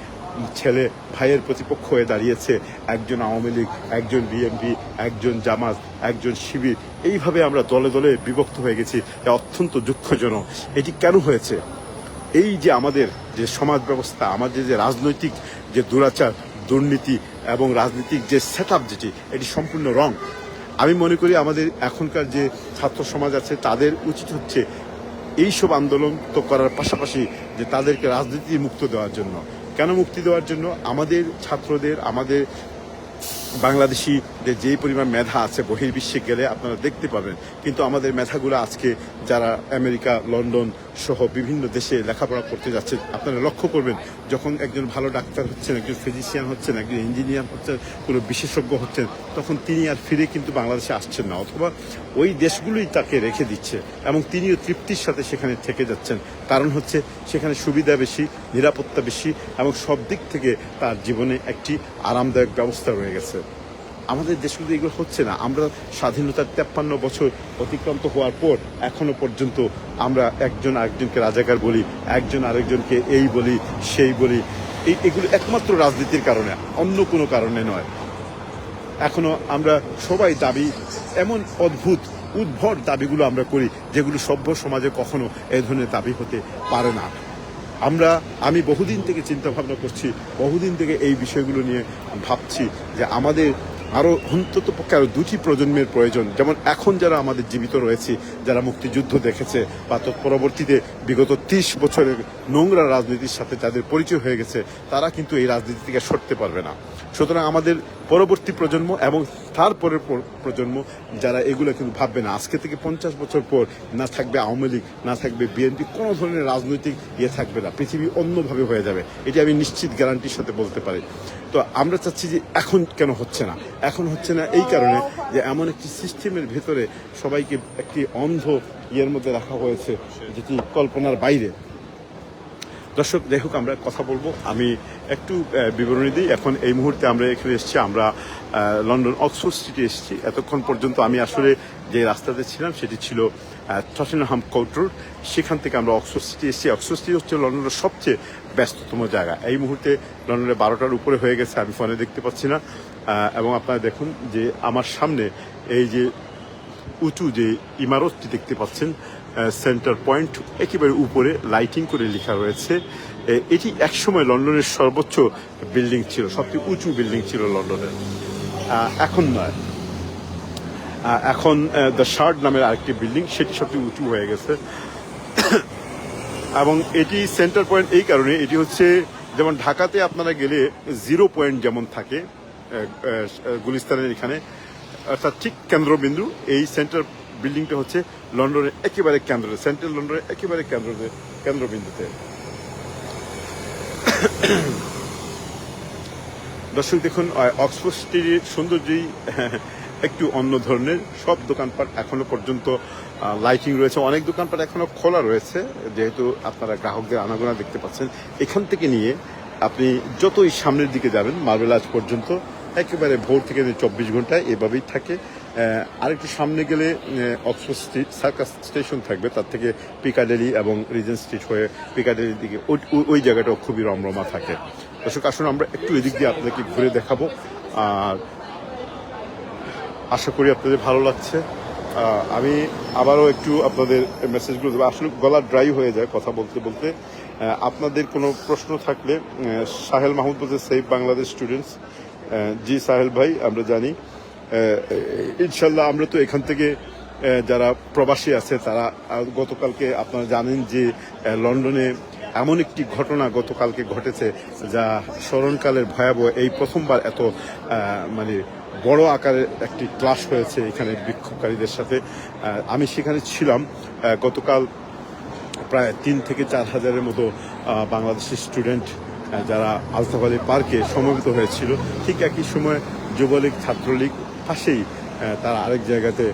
ছেলে ভাইয়ের প্রতিপক্ষ হয়ে দাঁড়িয়েছে। একজন আওয়ামী লীগ, একজন বিএনপি, একজন জামাত, একজন শিবির, এইভাবে আমরা দলে দলে বিভক্ত হয়ে গেছি। অত্যন্ত দুঃখজনক। এটি কেন হয়েছে? এই যে আমাদের যে সমাজ ব্যবস্থা, আমাদের যে রাজনৈতিক যে দুরাচার, দুর্নীতি এবং রাজনৈতিক যে সেট আপ, এটি সম্পূর্ণ রং। আমি মনে করি আমাদের এখনকার যে ছাত্র সমাজ আছে তাদের উচিত হচ্ছে এইসব আন্দোলন তো করার পাশাপাশি যে তাদেরকে রাজনীতি মুক্ত দেওয়ার জন্য। কেন মুক্তি দেওয়ার জন্য? আমাদের ছাত্রদের, আমাদের বাংলাদেশিদের যেই পরিমাণ মেধা আছে বহির্বিশ্বে গেলে আপনারা দেখতে পাবেন, কিন্তু আমাদের মেধাগুলো আজকে যারা আমেরিকা, লন্ডন সহ বিভিন্ন দেশে লেখাপড়া করতে যাচ্ছে, আপনারা লক্ষ্য করবেন যখন একজন ভালো ডাক্তার হচ্ছেন, একজন ফিজিশিয়ান হচ্ছেন, একজন ইঞ্জিনিয়ার হচ্ছেন, কোনো বিশেষজ্ঞ হচ্ছেন, তখন তিনি আর ফিরে কিন্তু বাংলাদেশে আসছেন না, অথবা ওই দেশগুলোই তাকে রেখে দিচ্ছে এবং তিনিও তৃপ্তির সাথে সেখানে থেকে যাচ্ছেন। কারণ হচ্ছে সেখানে সুবিধা বেশি, নিরাপত্তা বেশি এবং সব দিক থেকে তার জীবনে একটি আরামদায়ক ব্যবস্থা রয়ে গেছে। আমাদের দেশগুলো এগুলো হচ্ছে না। আমরা স্বাধীনতার 53 বছর অতিক্রান্ত হওয়ার পর এখনো পর্যন্ত আমরা একজন আরেকজনকে রাজাকার বলি, একজন আরেকজনকে এই বলি সেই বলি। এগুলো একমাত্র রাজনীতির কারণে, অন্য কোনো কারণে নয়। এখনো আমরা সবাই দাবি, এমন অদ্ভুত উদ্ভট দাবিগুলো আমরা করি যেগুলো সভ্য সমাজে কখনো এই ধরনের দাবি হতে পারে না। আমি বহুদিন থেকে চিন্তা ভাবনা করছি, বহুদিন থেকে এই বিষয়গুলো নিয়ে ভাবছি যে আমাদের আরও অন্তত পক্ষে আরও 2টি প্রজন্মের প্রয়োজন। যেমন এখন যারা আমাদের জীবিত রয়েছে, যারা মুক্তিযুদ্ধ দেখেছে বা তৎপরবর্তীতে বিগত 30 বছরের নোংরা রাজনীতির সাথে যাদের পরিচয় হয়ে গেছে, তারা কিন্তু এই রাজনীতি থেকে সরতে পারবে না। সুতরাং আমাদের পরবর্তী প্রজন্ম এবং তারপরের প্রজন্ম যারা এগুলো কিন্তু ভাববে না, আজকে থেকে 50 বছর পর না থাকবে আওয়ামী লীগ, না থাকবে বিএনপি, কোনো ধরনের রাজনৈতিক থাকবে না, পৃথিবী অন্যভাবে হয়ে যাবে। এটি আমি নিশ্চিত গ্যারান্টির সাথে বলতে পারি। তো আমরা চাচ্ছি যে এখন কেন হচ্ছে না? এখন হচ্ছে না এই কারণে যে এমন একটি সিস্টেমের ভেতরে সবাইকে একটি অন্ধ মধ্যে রাখা হয়েছে যেটি কল্পনার বাইরে। দর্শক, যাই হোক, আমরা কথা বলবো। আমি একটু বিবরণী দিই। এখন এই মুহূর্তে আমরা এখানে এসেছি, আমরা লন্ডন অক্সফোর্ড স্ট্রিটে এসেছি। এতক্ষণ পর্যন্ত আমি আসলে যে রাস্তাতে ছিলাম সেটি ছিল টটেনহাম কোর্ট রোড। সেখান থেকে আমরা অক্সফোর্ড স্ট্রিটে এসেছি। অক্সফোর্ড স্ট্রিট হচ্ছে লন্ডনের সবচেয়ে ব্যস্ততম জায়গা। এই মুহূর্তে লন্ডনে 12টার উপরে হয়ে গেছে, আমি ফোনে দেখতে পাচ্ছি না। এবং আপনারা দেখুন যে আমার সামনে এই যে উঁচু যে ইমারতটি দেখতে পাচ্ছেন, সেন্টার পয়েন্ট একেবারে উপরে লাইটিং করে লেখা রয়েছে। এটি একসময় লন্ডনের সর্বোচ্চ বিল্ডিং ছিল, সবচেয়ে উঁচু বিল্ডিং ছিল লন্ডনের। এখন নয়, এখন দ্য শার্ড নামের আরেকটি বিল্ডিং, সেটি সবচেয়ে উঁচু হয়ে গেছে। এবং এটি সেন্টার পয়েন্ট এই কারণে, এটি হচ্ছে যেমন ঢাকাতে আপনারা গেলে 0 পয়েন্ট যেমন থাকে গুলিস্তানের এখানে, অর্থাৎ ঠিক কেন্দ্রবিন্দু, এই সেন্টার বিল্ডিংটা হচ্ছে লন্ডনের একেবারে কেন্দ্রে, সেন্ট্রাল লন্ডনের একেবারে কেন্দ্রবিন্দুতে। দর্শক দেখুন, অক্সফোর্ড স্ট্রিটের সৌন্দর্যই একটু অন্য ধরনের। সব দোকানপাট এখনো পর্যন্ত লাইটিং রয়েছে, অনেক দোকানপাট এখনো খোলা রয়েছে, যেহেতু আপনারা গ্রাহকদের আনাগোনা দেখতে পাচ্ছেন। এখান থেকে নিয়ে আপনি যতই সামনের দিকে যাবেন মার্বেল আর্চ পর্যন্ত একেবারে ভোর থেকে 24 ঘন্টায় এভাবেই থাকে। আরেকটু সামনে গেলে অক্সফোর্ড স্ট্রিট সার্কাস স্টেশন থাকবে, তার থেকে পিকাডেলি এবং রিজেন্ট স্ট্রিট হয়ে পিকাডেলির দিকে ওই জায়গাটাও খুবই রমরমা থাকে। দর্শক, আসুন আমরা একটু এদিক দিয়ে আপনাদেরকে ঘুরে দেখাবো, আর আশা করি আপনাদের ভালো লাগছে। আমি আবারও একটু আপনাদের মেসেজগুলো দেবো, আসলে গলা ড্রাই হয়ে যায় কথা বলতে বলতে। আপনাদের কোনো প্রশ্ন থাকলে, সাহেল মাহমুদ বলছে সেভ বাংলাদেশ স্টুডেন্টস। জি সাহেল ভাই, আমরা জানি। ইনশাল্লাহ আমরা তো এখান থেকে যারা প্রবাসী আছে তারা, গতকালকে আপনারা জানেন যে লন্ডনে এমন একটি ঘটনা গতকালকে ঘটেছে যা স্মরণকালের ভয়াবহ। এই প্রথমবার এত মানে বড় আকারের একটি ক্লাশ হয়েছে এখানে বিক্ষোভকারীদের সাথে। আমি সেখানে ছিলাম। গতকাল প্রায় 3 থেকে 4 হাজারের মতো বাংলাদেশি স্টুডেন্ট যারা আলতাফ আলী পার্কে সমবেত হয়েছিল। ঠিক একই সময় যুবলীগ, ছাত্রলীগ পাশেই তারা আরেক জায়গাতে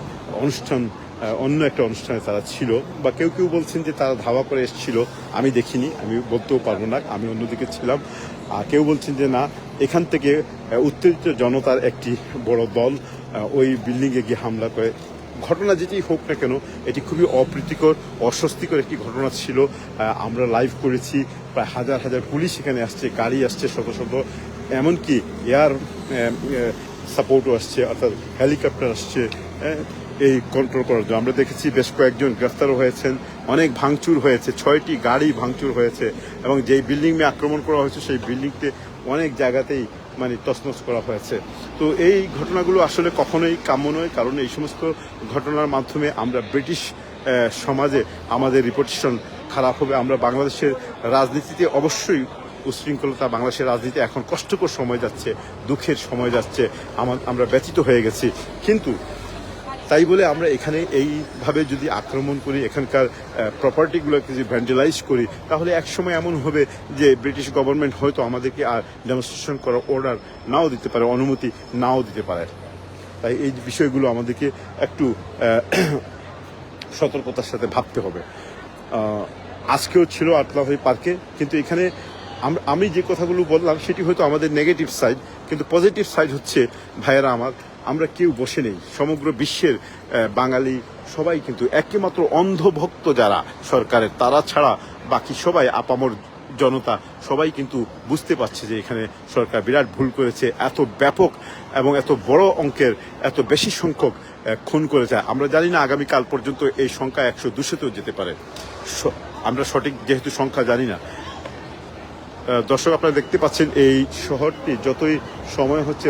অন্য একটা অনুষ্ঠানে তারা ছিল, বা কেউ কেউ বলছেন যে তারা ধাওয়া করে এসেছিল। আমি দেখিনি, আমি বলতেও পারবো না, আমি অন্যদিকে ছিলাম। আর কেউ বলছেন যে না, এখান থেকে উত্তেজিত জনতার একটি বড় দল ওই বিল্ডিংয়ে গিয়ে হামলা করে। ঘটনা যেটি হোক না কেন, এটি খুবই অপ্রীতিকর, অস্বস্তিকর একটি ঘটনা ছিল। আমরা লাইভ করেছি, প্রায় হাজার হাজার পুলিশ এখানে আসছে, গাড়ি আসছে শত শত, এমনকি এয়ার সাপোর্টও আসছে, অর্থাৎ হেলিকপ্টার আসছে এই কন্ট্রোল করার জন্য। আমরা দেখেছি বেশ কয়েকজন গ্রেফতারও হয়েছেন, অনেক ভাঙচুর হয়েছে, 6টি গাড়ি ভাঙচুর হয়েছে, এবং যেই বিল্ডিংয়ে আক্রমণ করা হয়েছে সেই বিল্ডিংতে অনেক জায়গাতেই মানে তছনছ করা হয়েছে। তো এই ঘটনাগুলো আসলে কখনোই কাম্য নয়, কারণ এই সমস্ত ঘটনার মাধ্যমে আমরা ব্রিটিশ সমাজে আমাদের রিপুটেশন খারাপ হবে। আমরা বাংলাদেশের রাজনীতিতে অবশ্যই উশৃঙ্খলতা বাংলাদেশের রাজনীতি এখন কষ্টকর সময় যাচ্ছে, দুঃখের সময় যাচ্ছে, আমরা ব্যথিত হয়ে গেছি। কিন্তু তাই বলে আমরা এখানে এইভাবে যদি আক্রমণ করি, এখানকার প্রপার্টিগুলোকে যদি ভ্যান্ডালাইজ করি, তাহলে একসময় এমন হবে যে ব্রিটিশ গভর্নমেন্ট হয়তো আমাদেরকে আর ডেমনস্ট্রেশন করার অর্ডার নাও দিতে পারে, অনুমতি নাও দিতে পারে। তাই এই বিষয়গুলো আমাদেরকে একটু সতর্কতার সাথে ভাবতে হবে। আজকেও ছিল আটলাভাই পার্কে, কিন্তু এখানে আমি যে কথাগুলো বললাম সেটি হয়তো আমাদের নেগেটিভ সাইড, কিন্তু পজিটিভ সাইড হচ্ছে ভাইয়েরা আমার, আমরা কেউ বসে নেই। সমগ্র বিশ্বের বাঙালি সবাই কিন্তু একমাত্র অন্ধভক্ত যারা সরকারের, তারা ছাড়া বাকি সবাই আপামর জনতা সবাই কিন্তু বুঝতে পারছে যে এখানে সরকার বিরাট ভুল করেছে। এত ব্যাপক এবং এত বড় অঙ্কের, এত বেশি সংখ্যক খুন করেছে। আমরা জানি না আগামীকাল পর্যন্ত এই সংখ্যা 100-200তেও যেতে পারে, আমরা সঠিক যেহেতু সংখ্যা জানি না। দর্শক, আপনারা দেখতে পাচ্ছেন এই শহরটি যতই সময় হচ্ছে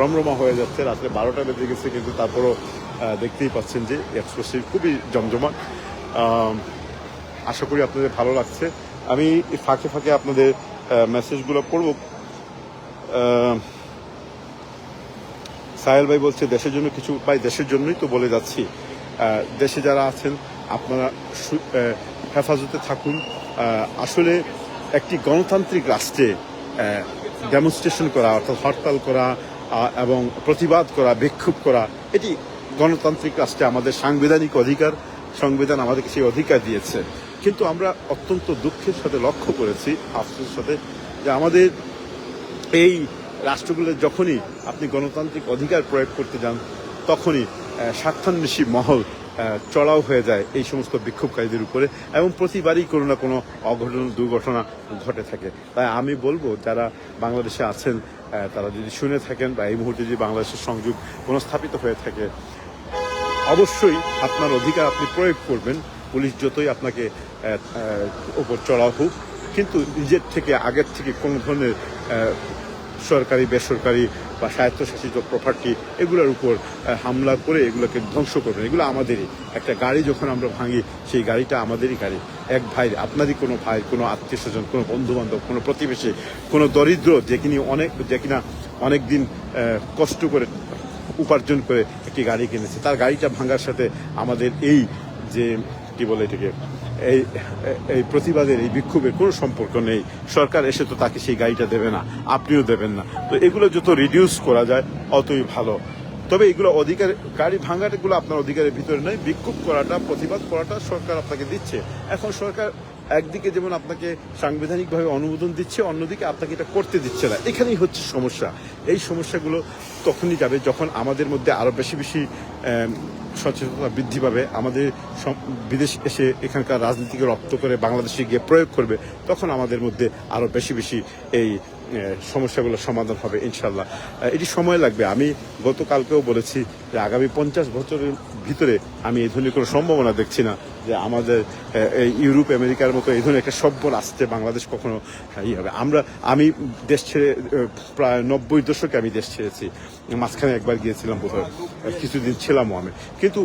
রমরমা হয়ে যাচ্ছে। রাত্রে 12টা বেজে গেছে, কিন্তু তারপরও দেখতেই পাচ্ছেন যে এক্সপ্রেসটি খুবই জমজমাট। আশা করি আপনাদের ভালো লাগছে। আমি ফাঁকে ফাঁকে আপনাদের মেসেজগুলো পড়ব। সাহেল ভাই বলছে দেশের জন্য কিছু, ভাই দেশের জন্যই তো বলে যাচ্ছি। দেশে যারা আছেন আপনারা হেফাজতে থাকুন। আসলে একটি গণতান্ত্রিক রাষ্ট্রে ডেমনস্ট্রেশন করা, অর্থাৎ হরতাল করা এবং প্রতিবাদ করা, বিক্ষোভ করা, এটি গণতান্ত্রিক রাষ্ট্রে আমাদের সাংবিধানিক অধিকার। সংবিধান আমাদেরকে সেই অধিকার দিয়েছে। কিন্তু আমরা অত্যন্ত দুঃখের সাথে লক্ষ্য করেছি, আফসোসের সাথে, যে আমাদের এই রাষ্ট্রগুলো যখনই আপনি গণতান্ত্রিক অধিকার প্রয়োগ করতে যান, তখনই স্বার্থান্বেষী মহল চড়াও হয়ে যায় এই সমস্ত বিক্ষোভকারীদের উপরে, এবং প্রতিবারই কোনো না কোনো অঘটন, দুর্ঘটনা ঘটে থাকে। তাই আমি বলবো, যারা বাংলাদেশে আছেন তারা যদি শুনে থাকেন বা এই মুহূর্তে যদি বাংলাদেশের সংযোগ পুনঃস্থাপিত হয়ে থাকে, অবশ্যই আপনার অধিকার আপনি প্রয়োগ করবেন। পুলিশ যতই আপনাকে ওপর চড়াও হোক, কিন্তু নিজের থেকে, আগের থেকে কোনো ধরনের সরকারি, বেসরকারি বা স্বায়ত্তশাসিত প্রপার্টি এগুলোর উপর হামলা করে এগুলোকে ধ্বংস করবেন। এগুলো আমাদেরই। একটা গাড়ি যখন আমরা ভাঙি, সেই গাড়িটা আমাদেরই গাড়ি। এক ভাই, আপনারই কোনো ভাই, কোনো আত্মীয় স্বজন, কোনো বন্ধু বান্ধব, কোনো প্রতিবেশী, কোনো দরিদ্র যে কিনা অনেক দিন কষ্ট করে উপার্জন করে একটি গাড়ি কিনেছে, তার গাড়িটা ভাঙার সাথে আমাদের এই যে কি বলে এটাকে, এই প্রতিবাদের, এই বিক্ষোভের কোনো সম্পর্ক নেই। সরকার এসে তো তাকে সেই গাড়িটা দেবে না, আপনিও দেবেন না। তো এগুলো যত রিডিউস করা যায় অতই ভালো। তবে এগুলো অধিকার, গাড়ি ভাঙাটাগুলো আপনার অধিকারের ভিতরে নয়। বিক্ষোভ করাটা, প্রতিবাদ করাটা সরকার আপনাকে দিচ্ছে। এখন সরকার একদিকে যেমন আপনাকে সাংবিধানিকভাবে অনুমোদন দিচ্ছে, অন্যদিকে আপনাকে এটা করতে দিচ্ছে না। এখানেই হচ্ছে সমস্যা। এই সমস্যাগুলো তখনই যাবে যখন আমাদের মধ্যে আরও বেশি বেশি সচেতনতা বৃদ্ধি পাবে। আমাদের বিদেশ এসে এখানকার রাজনীতিকে রপ্ত করে বাংলাদেশে গিয়ে প্রয়োগ করবে, তখন আমাদের মধ্যে আরও বেশি বেশি এই সমস্যাগুলোর সমাধান হবে ইনশাল্লাহ। এটি সময় লাগবে। আমি গতকালকেও বলেছি যে আগামী 50 বছরের ভিতরে আমি এই ধরনের কোনো সম্ভাবনা দেখছি না যে আমাদের এই ইউরোপ, আমেরিকার মতো এই ধরনের একটা সভ্য রাষ্ট্রে বাংলাদেশ কখনো হবে। আমি দেশ ছেড়ে প্রায় 90 দশকে আমি দেশ ছেড়েছি। মাঝখানে একবার গিয়েছিলাম, বোধহয় কিছুদিন ছিলামও আমি। কিন্তু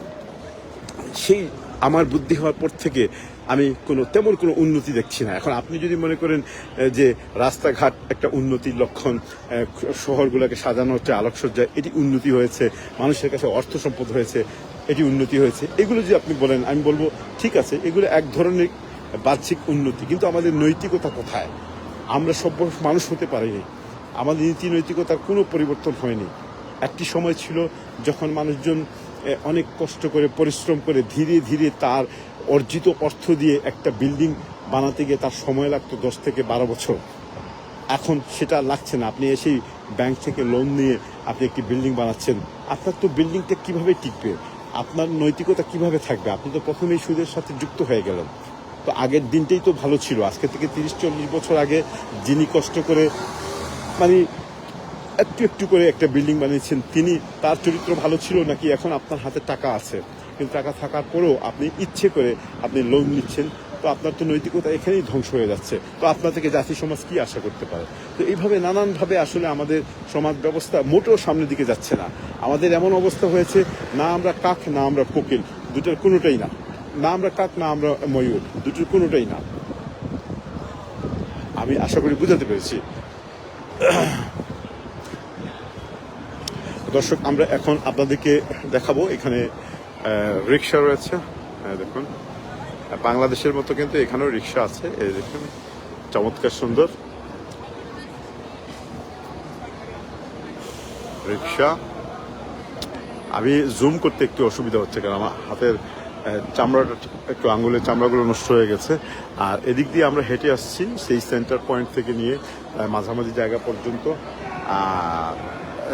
সেই আমার বুদ্ধি হওয়ার পর থেকে আমি তেমন কোনো উন্নতি দেখছি না। এখন আপনি যদি মনে করেন যে রাস্তাঘাট একটা উন্নতির লক্ষণ, শহরগুলোকে সাজানো হচ্ছে আলোকসজ্জা, এটি উন্নতি হয়েছে, মানুষের কাছে অর্থ সম্পদ হয়েছে, এটি উন্নতি হয়েছে, এগুলো যদি আপনি বলেন, আমি বলবো ঠিক আছে, এগুলো এক ধরনের বাহ্যিক উন্নতি। কিন্তু আমাদের নৈতিকতা কোথায়? আমরা সভ্য মানুষ হতে পারিনি। আমাদের নীতি নৈতিকতার কোনো পরিবর্তন হয়নি। একটি সময় ছিল যখন মানুষজন অনেক কষ্ট করে, পরিশ্রম করে, ধীরে ধীরে তার অর্জিত অর্থ দিয়ে একটা বিল্ডিং বানাতে গিয়ে তার সময় লাগতো 10 থেকে 12 বছর। এখন সেটা লাগছে না। আপনি এসেই ব্যাংক থেকে লোন নিয়ে আপনি একটি বিল্ডিং বানাচ্ছেন। আপনার তো বিল্ডিংটা কিভাবে টিকবে? আপনার নৈতিকতা কিভাবে থাকবে? আপনি তো প্রথমেই সুদের সাথে যুক্ত হয়ে গেলেন। তো আগের দিনটাই তো ভালো ছিল। আজকে থেকে 30-40 বছর আগে যিনি কষ্ট করে একটু একটু করে একটা বিল্ডিং বানিয়েছেন, তার চরিত্র ভালো ছিল নাকি এখন আপনার হাতে টাকা আছে, কিন্তু টাকা থাকার পরেও আপনি ইচ্ছে করে আপনি লোন নিচ্ছেন? তো আপনার তো নৈতিকতা এখানেই ধ্বংস হয়ে যাচ্ছে। তো আপনার থেকে জাতি সমাজ কি আশা করতে পারে? তো এইভাবে নানানভাবে আসলে আমাদের সমাজ ব্যবস্থা মোটেও সামনের দিকে যাচ্ছে না। আমাদের এমন অবস্থা হয়েছে, না আমরা কাক, না আমরা কোকিল, দুটোর কোনোটাই না। না আমরা কাক, না আমরা ময়ূর, দুটোর কোনোটাই না। আমি আশা করি বুঝাতে পেরেছি। দর্শক, আমরা এখন আপনাদেরকে দেখাবো এখানে রিক্সা রয়েছে। দেখুন, বাংলাদেশের মতো কিন্তু এখানেও রিক্সা আছে। এই দেখুন, চমৎকার সুন্দর রিক্সা। আমি জুম করতে একটু অসুবিধা হচ্ছে, কারণ আমার হাতের চামড়াটা একটু, আঙ্গুলের চামড়াগুলো নষ্ট হয়ে গেছে। আর এদিক দিয়ে আমরা হেঁটে আসছি সেই সেন্টার পয়েন্ট থেকে নিয়ে মাঝামাঝি জায়গা পর্যন্ত।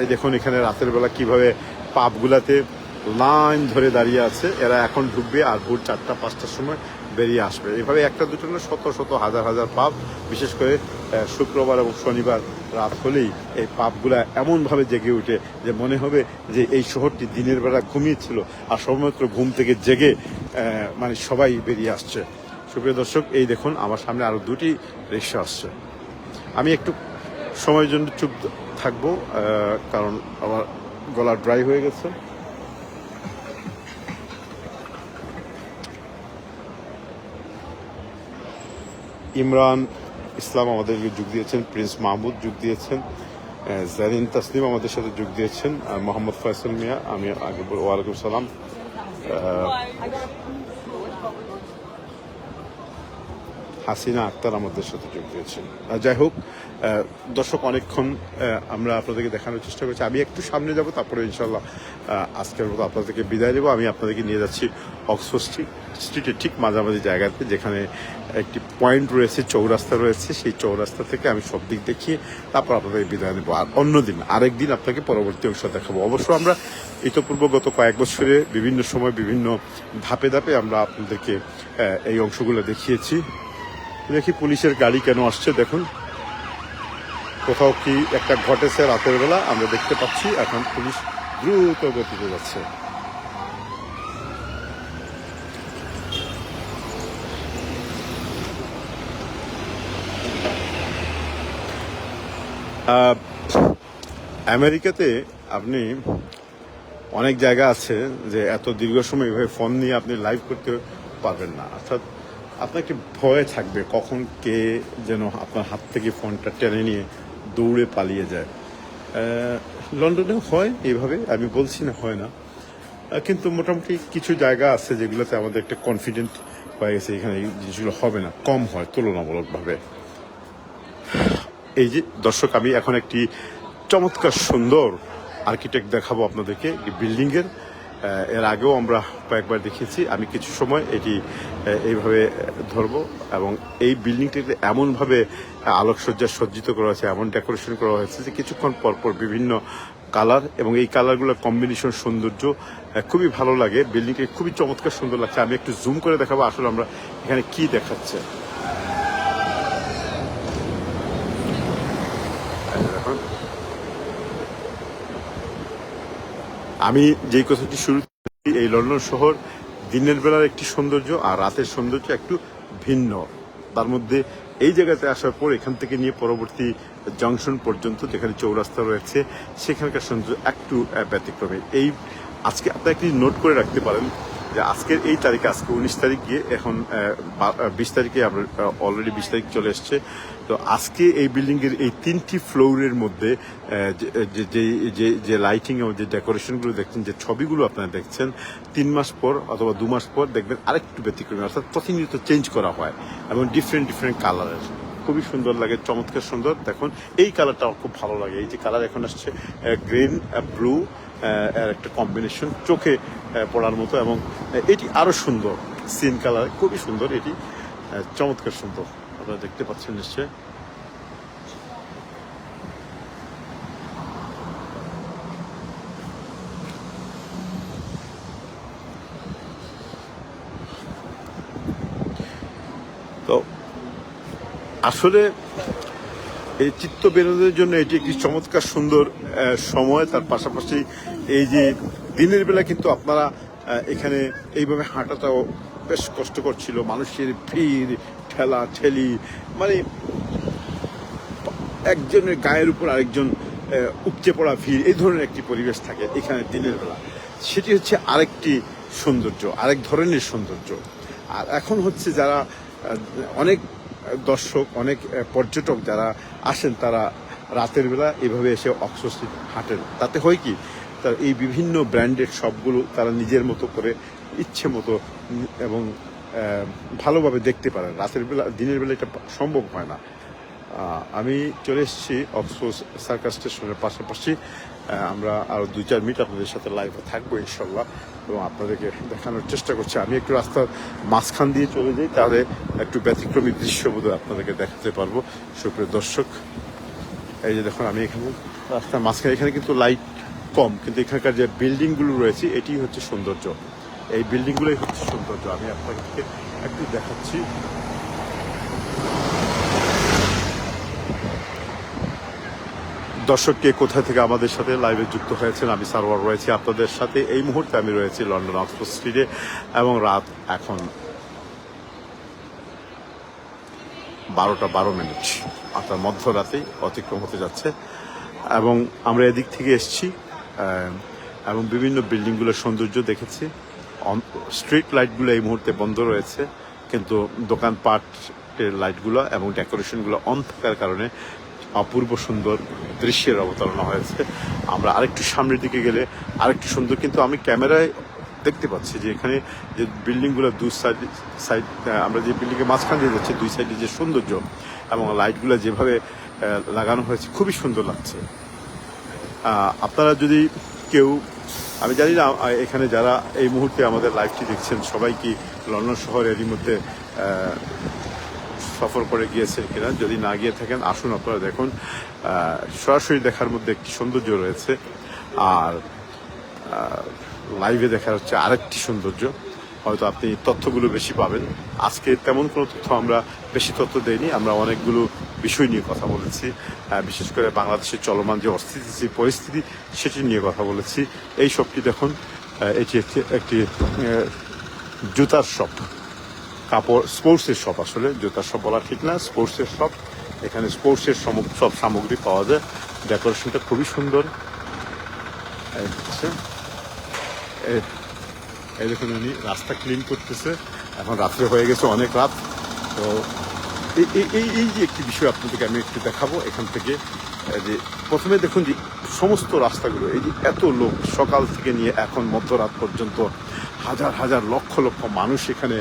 এই দেখুন এখানে রাতের বেলা কিভাবে পাবগুলাতে লাইন ধরে দাঁড়িয়ে আছে। এরা এখন ঢুকবে আর ভোর 4টা-5টার সময় বেরিয়ে আসবে। এভাবে একটা দুটো না, শত শত হাজার হাজার পাব, বিশেষ করে শুক্রবার এবং শনিবার রাত হলেই এই পাবগুলা এমনভাবে জেগে উঠে যে মনে হবে যে এই শহরটি দিনের বেলা ঘুমিয়েছিল আর সবেমাত্র ঘুম থেকে জেগে মানে সবাই বেরিয়ে আসছে। সুপ্রিয় দর্শক, এই দেখুন আমার সামনে আরো দুটি রিক্সা আসছে। আমি একটু সময়ের জন্য চুপ থাকবো, কারণ আমার গলা ড্রাই হয়ে গেছে। ইমরান ইসলাম আমাদেরকে যোগ দিয়েছেন, প্রিন্স মাহমুদ যোগ দিয়েছেন, জারিন তাসনিম আমাদের সাথে যোগ দিয়েছেন, মোহাম্মদ ফয়সাল মিয়া, আমি আগে ওয়ালাইকুম সালাম। হাসিনা আক্তার আমাদের সাথে যোগ দিয়েছেন। যাই হোক দর্শক, অনেকক্ষণ আমরা আপনাদেরকে দেখানোর চেষ্টা করছি। আমি একটু সামনে যাব, তারপরে ইনশাল্লাহ আজকের মতো আপনাদেরকে বিদায় দেবো। আমি আপনাদেরকে নিয়ে যাচ্ছি অক্সফোর্ড স্ট্রিটের ঠিক মাঝামাঝি জায়গাতে, যেখানে একটি পয়েন্ট রয়েছে, চৌরাস্তা রয়েছে। সেই চৌরাস্তা থেকে আমি সব দিক দেখিয়ে তারপর আপনাদেরকে বিদায় নেবো। আর অন্যদিন আরেকদিন আপনাকে পরবর্তী অংশ দেখাবো। অবশ্য আমরা ইতপূর্ব গত কয়েক বছরে বিভিন্ন সময় বিভিন্ন ধাপে ধাপে আমরা আপনাদেরকে এই অংশগুলো দেখিয়েছি। দেখি পুলিশের গাড়ি কেন আসছে, দেখুন কোথাও কি একটা ঘটেছে রাতের বেলা, আমরা দেখতে পাচ্ছি। এখন পুলিশ দ্রুত গতিতে যাচ্ছে। আমেরিকাতে আপনি অনেক জায়গা আছে যে এত দীর্ঘ সময় এভাবে ফোন নিয়ে আপনি লাইভ করতে পারবেন না। অর্থাৎ আপনার একটি ভয় থাকবে কখন কে যেন আপনার হাত থেকে ফোনটা টেনে নিয়ে দৌড়ে পালিয়ে যায়। লন্ডনেও হয় এইভাবে, আমি বলছি না হয় না, কিন্তু মোটামুটি কিছু জায়গা আছে যেগুলোতে আমাদের একটা কনফিডেন্ট হয়ে গেছে এখানে এই জিনিসগুলো হবে না, কম হয় তুলনামূলকভাবে। এই যে দর্শক, আমি এখন একটি চমৎকার সুন্দর আর্কিটেক্ট দেখাবো আপনাদেরকে, বিল্ডিংয়ের। এর আগেও আমরা কয়েকবার দেখিয়েছি। আমি কিছু সময় এটি এইভাবে ধরবো, এবং এই বিল্ডিংটিতে এমনভাবে আলোকসজ্জা সজ্জিত করা হয়েছে, এমন ডেকোরেশন করা হয়েছে যে কিছুক্ষণ পরপর বিভিন্ন কালার, এবং এই কালারগুলোর কম্বিনেশন সৌন্দর্য খুবই ভালো লাগে। বিল্ডিংটি খুবই চমৎকার সুন্দর লাগছে। আমি একটু জুম করে দেখাবো আসলে আমরা এখানে কি দেখাচ্ছে। আমি যেই কথাটি শুরু করি, এই লন্ডন শহর দিনের বেলার একটি সৌন্দর্য আর রাতের সৌন্দর্য একটু ভিন্ন। তার মধ্যে এই জায়গাতে আসার পর এখান থেকে নিয়ে পরবর্তী জংশন পর্যন্ত যেখানে চৌরাস্তা রয়েছে সেখানকার সৌন্দর্য একটু ব্যতিক্রমী। এই আজকে আপনি একটি নোট করে রাখতে পারেন যে আজকের এই তারিখে, আজকে 19 তারিখ গিয়ে এখন 20 তারিখে, আমরা অলরেডি 20 তারিখ চলে এসছে। তো আজকে এই বিল্ডিংয়ের এই 3টি ফ্লোরের মধ্যে যে লাইটিং এবং যে ডেকোরেশনগুলো দেখছেন, যে ছবিগুলো আপনারা দেখছেন, 3 মাস পর অথবা 2 মাস পর দেখবেন আরেকটু ব্যতিক্রমী, অর্থাৎ প্রতিনিয়ত চেঞ্জ করা হয় এবং ডিফারেন্ট কালারের। খুবই সুন্দর লাগে, চমৎকার সুন্দর। দেখুন এই কালারটা আমার খুব ভালো লাগে। এই যে কালার এখন আসছে গ্রিন ব্লু এর একটা কম্বিনেশন, চোখে পড়ার মতো, এবং এটি আরো সুন্দর সিন কালার, খুবই সুন্দর। এটি চমৎকার সুন্দর, আপনারা দেখতে পাচ্ছেন নিশ্চয়। তো আসলে এই চিত্ত বিনোদনের জন্য এটি একটি চমৎকার সুন্দর সময়। তার পাশাপাশি এই যে দিনের বেলা কিন্তু আপনারা এখানে এইভাবে হাঁটাটাও বেশ কষ্টকর ছিল। মানুষের ভিড়, ঠেলা ঠেলি, মানে একজনের গায়ের উপর আরেকজন উপচে পড়া ভিড়, এই ধরনের একটি পরিবেশ থাকে এখানে দিনের বেলা। সেটি হচ্ছে আরেকটি সৌন্দর্য, আরেক ধরনের সৌন্দর্য। আর এখন হচ্ছে যারা অনেক দর্শক, অনেক পর্যটক যারা আসেন তারা রাতের বেলা এভাবে এসে অক্সফোর্ড স্ট্রিট হাঁটেন। তাতে হয় কি, তার এই বিভিন্ন ব্র্যান্ডেড শপগুলো তারা নিজের মতো করে ইচ্ছে মতো এবং ভালোভাবে দেখতে পারেন। রাতের বেলা, দিনের বেলা এটা সম্ভব হয় না। আমি চলে এসেছি অক্সফোর্ড সার্কাস স্টেশনের পাশাপাশি। আমরা আরও 2-4 মিনিট আপনাদের সাথে লাইভে থাকবো ইনশাল্লাহ, এবং আপনাদেরকে দেখানোর চেষ্টা করছি। আমি একটু রাস্তার মাঝখান দিয়ে চলে যাই, তাহলে একটু ব্যতিক্রমী দৃশ্য বোধহয় আপনাদেরকে দেখাতে পারবো। সুপ্রিয় দর্শক, এই যে দেখুন আমি এখানে রাস্তার মাঝখানে, এখানে কিন্তু লাইট কম, কিন্তু এখানকার যে বিল্ডিংগুলো রয়েছে এটি হচ্ছে সৌন্দর্য। এই বিল্ডিংগুলোই হচ্ছে সৌন্দর্য। আমি আপনাদেরকে একটু দেখাচ্ছি। দর্শককে কোথা থেকে আমাদের সাথে লাইভে যুক্ত হয়েছেন, আমি সারওয়ার রয়েছি আপনাদের সাথে। এই মুহূর্তে আমি রয়েছি লন্ডন অক্সফোর্ড স্ট্রিটে, এবং রাত এখন 12:12, অর্থাৎ মধ্যরাতেই অতিক্রম হতে যাচ্ছে। এবং আমরা এদিক থেকে এসেছি এবং বিভিন্ন বিল্ডিংগুলোর সৌন্দর্য দেখেছি। স্ট্রিট লাইটগুলো এই মুহূর্তে বন্ধ রয়েছে, কিন্তু দোকানপাটের লাইটগুলো এবং ডেকোরেশনগুলো অন থাকার কারণে অপূর্ব সুন্দর দৃশ্যের অবতারণা হয়েছে। আমরা আরেকটু সামনের দিকে গেলে আরেকটু সুন্দর, কিন্তু আমি ক্যামেরায় দেখতে পাচ্ছি যে এখানে যে বিল্ডিংগুলো দুই সাইড, আমরা যে বিল্ডিংয়ের মাঝখান দিয়ে যাচ্ছি, দুই সাইডে যে সৌন্দর্য এবং লাইটগুলো যেভাবে লাগানো হয়েছে খুবই সুন্দর লাগছে। আপনারা যদি কেউ, আমি জানি না এখানে যারা এই মুহূর্তে আমাদের লাইভটি দেখছেন সবাই কি লন্ডন শহরেরই মধ্যে সফর করে গিয়েছে কিনা। যদি না গিয়ে থাকেন আসুন আপনারা দেখুন, সরাসরি দেখার মধ্যে একটি সৌন্দর্য রয়েছে, আর লাইভে দেখার হচ্ছে আরেকটি সৌন্দর্য। হয়তো আপনি তথ্যগুলো বেশি পাবেন। আজকে তেমন কোনো তথ্য আমরা বেশি তথ্য দেইনি, আমরা অনেকগুলো বিষয় নিয়ে কথা বলেছি, বিশেষ করে বাংলাদেশের চলমান যে অস্থিতিশীল পরিস্থিতি সেটি নিয়ে কথা বলেছি। এই শপটি দেখুন, এটি একটি জুতার শপ, কাপড় স্পোর্টসের শপ, আসলে জুতার শপ বলা ঠিক না, স্পোর্টসের শপ। এখানে স্পোর্টসের সব সামগ্রী পাওয়া যায়। ডেকোরেশনটা খুবই সুন্দর। এই দেখুন উনি রাস্তা ক্লিন করতেছে, এখন রাত্রে হয়ে গেছে, অনেক রাত। তো এই যে একটি বিষয় আপনাদেরকে আমি একটু দেখাবো এখান থেকে। যে প্রথমে দেখুন যে সমস্ত রাস্তাগুলো, এই যে এত লোক সকাল থেকে নিয়ে এখন মধ্যরাত পর্যন্ত হাজার হাজার লক্ষ লক্ষ মানুষ এখানে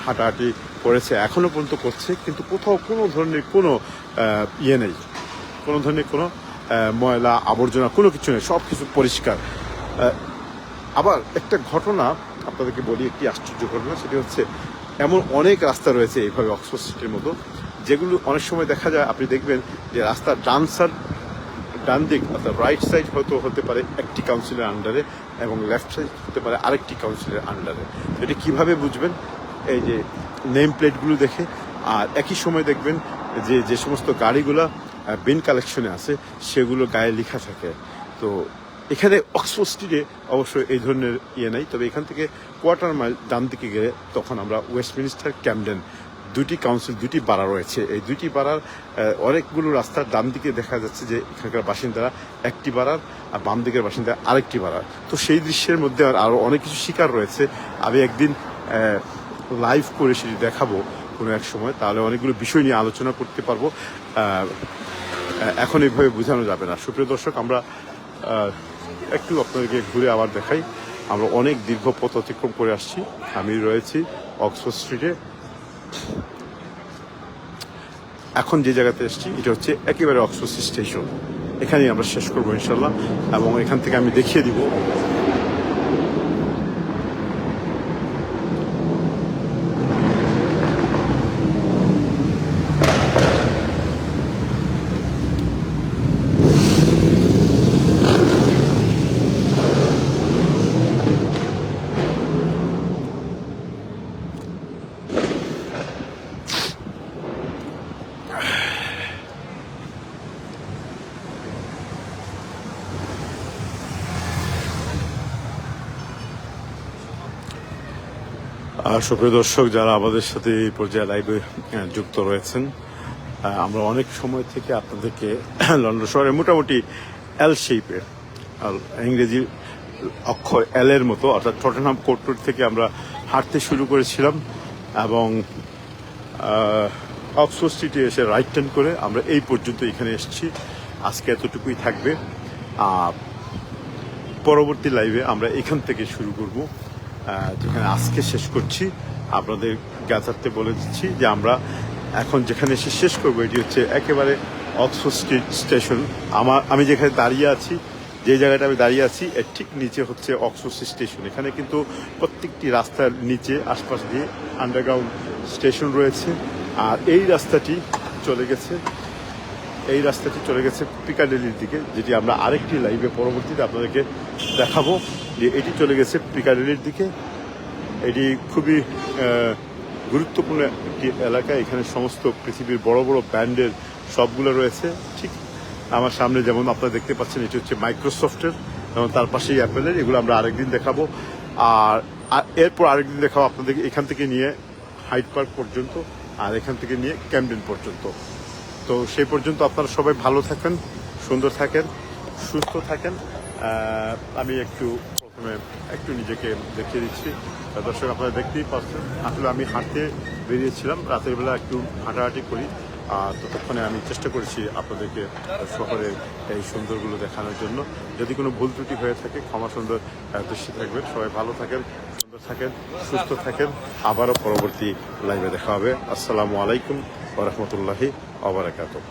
হাঁটাহাঁটি করেছে, এখনো পর্যন্ত করছে, কিন্তু কোথাও কোনো ধরনের কোনো ইয়ে নেই, কোনো ধরনের কোনো ময়লা আবর্জনা কোনো কিছু নেই, সব কিছু পরিষ্কার। আবার একটা ঘটনা আপনাদেরকে বলি, একটি আশ্চর্য ঘটনা, সেটি হচ্ছে এমন অনেক রাস্তা রয়েছে এইভাবে অক্সফোর্ড স্ট্রিটের মতো, যেগুলো অনেক সময় দেখা যায়, আপনি দেখবেন যে রাস্তার ডান দিক অর্থাৎ রাইট সাইড হয়তো হতে পারে একটি কাউন্সিলের আন্ডারে, এবং লেফট সাইড হতে পারে আরেকটি কাউন্সিলের আন্ডারে। এটি কীভাবে বুঝবেন? এই যে নেম প্লেটগুলো দেখে। আর একই সময় দেখবেন যে সমস্ত গাড়িগুলো বিন কালেকশনে আছে সেগুলো গায়ে লেখা থাকে। তো এখানে অক্সফোর্ড স্ট্রিটে অবশ্যই এই ধরনের ইয়ে নাই, তবে এখান থেকে কোয়ার্টার মাইল ডান দিকে গেলে তখন আমরা ওয়েস্টমিনিস্টার, ক্যামডেন, দুটি কাউন্সিল, দুটি পাড়া রয়েছে। এই দুটি পাড়ার অনেকগুলো রাস্তার ডান দিকে দেখা যাচ্ছে যে এখানকার বাসিন্দারা একটি পাড়ার, আর বাম দিকের বাসিন্দা আরেকটি পাড়ার। তো সেই দৃশ্যের মধ্যে আরও অনেক কিছু শিকার রয়েছে। আমি একদিন লাইভ করে সেটি দেখাবো কোনো এক সময়, তাহলে অনেকগুলো বিষয় নিয়ে আলোচনা করতে পারবো। এখন এইভাবে বোঝানো যাবে না। সুপ্রিয় দর্শক, আমরা একটু আপনাদেরকে ঘুরে আবার দেখাই। আমরা অনেক দীর্ঘ পথ অতিক্রম করে আসছি। আমি রয়েছি অক্সফোর্ড স্ট্রিটে। এখন যে জায়গাতে এসেছি এটা হচ্ছে একেবারে অক্সফোর্ড স্টেশন। এখানেই আমরা শেষ করবো ইনশাল্লাহ, এবং এখান থেকে আমি দেখিয়ে দিব সুপ্রিয় দর্শক, যারা আমাদের সাথে এই পর্যায়ে লাইভে যুক্ত রয়েছেন, আমরা অনেক সময় থেকে আপনাদেরকে লন্ডন শহরে মোটামুটি এল শেপে, ইংরেজি অক্ষর এল এর মতো, অর্থাৎ টটেনহাম কোর্ট রোড থেকে আমরা হাঁটতে শুরু করেছিলাম, এবং অক্সফোর্ড স্ট্রিটে এসে রাইট টার্ন করে আমরা এই পর্যন্ত এখানে এসেছি। আজকে এতটুকুই থাকবে। পরবর্তী লাইভে আমরা এখান থেকে শুরু করব, যেখানে আজকে শেষ করছি। আপনাদের জ্ঞাতার্থে বলে দিচ্ছি যে আমরা এখন যেখানে এসে শেষ করবো এটি হচ্ছে একেবারে অক্সফোর্ড স্ট্রিট স্টেশন। আমি যেখানে দাঁড়িয়ে আছি, যে জায়গাটা আমি দাঁড়িয়ে আছি এর ঠিক নিচে হচ্ছে অক্সফোর্ড স্টেশন। এখানে কিন্তু প্রত্যেকটি রাস্তার নিচে আশপাশ দিয়ে আন্ডারগ্রাউন্ড স্টেশন রয়েছে। আর এই রাস্তাটি চলে গেছে পিকাডেলির দিকে, যেটি আমরা আরেকটি লাইভে পরবর্তীতে আপনাদেরকে দেখাবো যে এটি চলে গেছে পিকাডেলির দিকে। এটি খুবই গুরুত্বপূর্ণ একটি এলাকা। এখানে সমস্ত পৃথিবীর বড় বড় ব্র্যান্ডের সবগুলো রয়েছে। ঠিক আমার সামনে যেমন আপনারা দেখতে পাচ্ছেন এটি হচ্ছে মাইক্রোসফটের, এবং তার পাশেই অ্যাপেলের। এগুলো আমরা আরেকদিন দেখাবো। আর এরপর আরেকদিন দেখাবো আপনাদের এখান থেকে নিয়ে হাইড পার্ক পর্যন্ত, আর এখান থেকে নিয়ে ক্যামডেন পর্যন্ত। তো সেই পর্যন্ত আপনারা সবাই ভালো থাকেন, সুন্দর থাকেন, সুস্থ থাকেন। আমি প্রথমে একটু নিজেকে দেখিয়ে দিচ্ছি। দর্শক আপনারা দেখতেই পাচ্ছেন, আসলে আমি হাঁটতে বেরিয়েছিলাম, রাতের বেলা একটু হাঁটাহাঁটি করি। ততক্ষণে আমি চেষ্টা করেছি আপনাদেরকে শহরের এই সুন্দরগুলো দেখানোর জন্য। যদি কোনো ভুল ত্রুটি হয়ে থাকে ক্ষমা সুন্দর দৃষ্টি থাকবেন। সবাই ভালো থাকেন, সুন্দর থাকেন, সুস্থ থাকেন। আবারও পরবর্তী লাইভে দেখা হবে। আসসালামু আলাইকুম ওয়া রাহমাতুল্লাহি ওয়া বারাকাতুহু।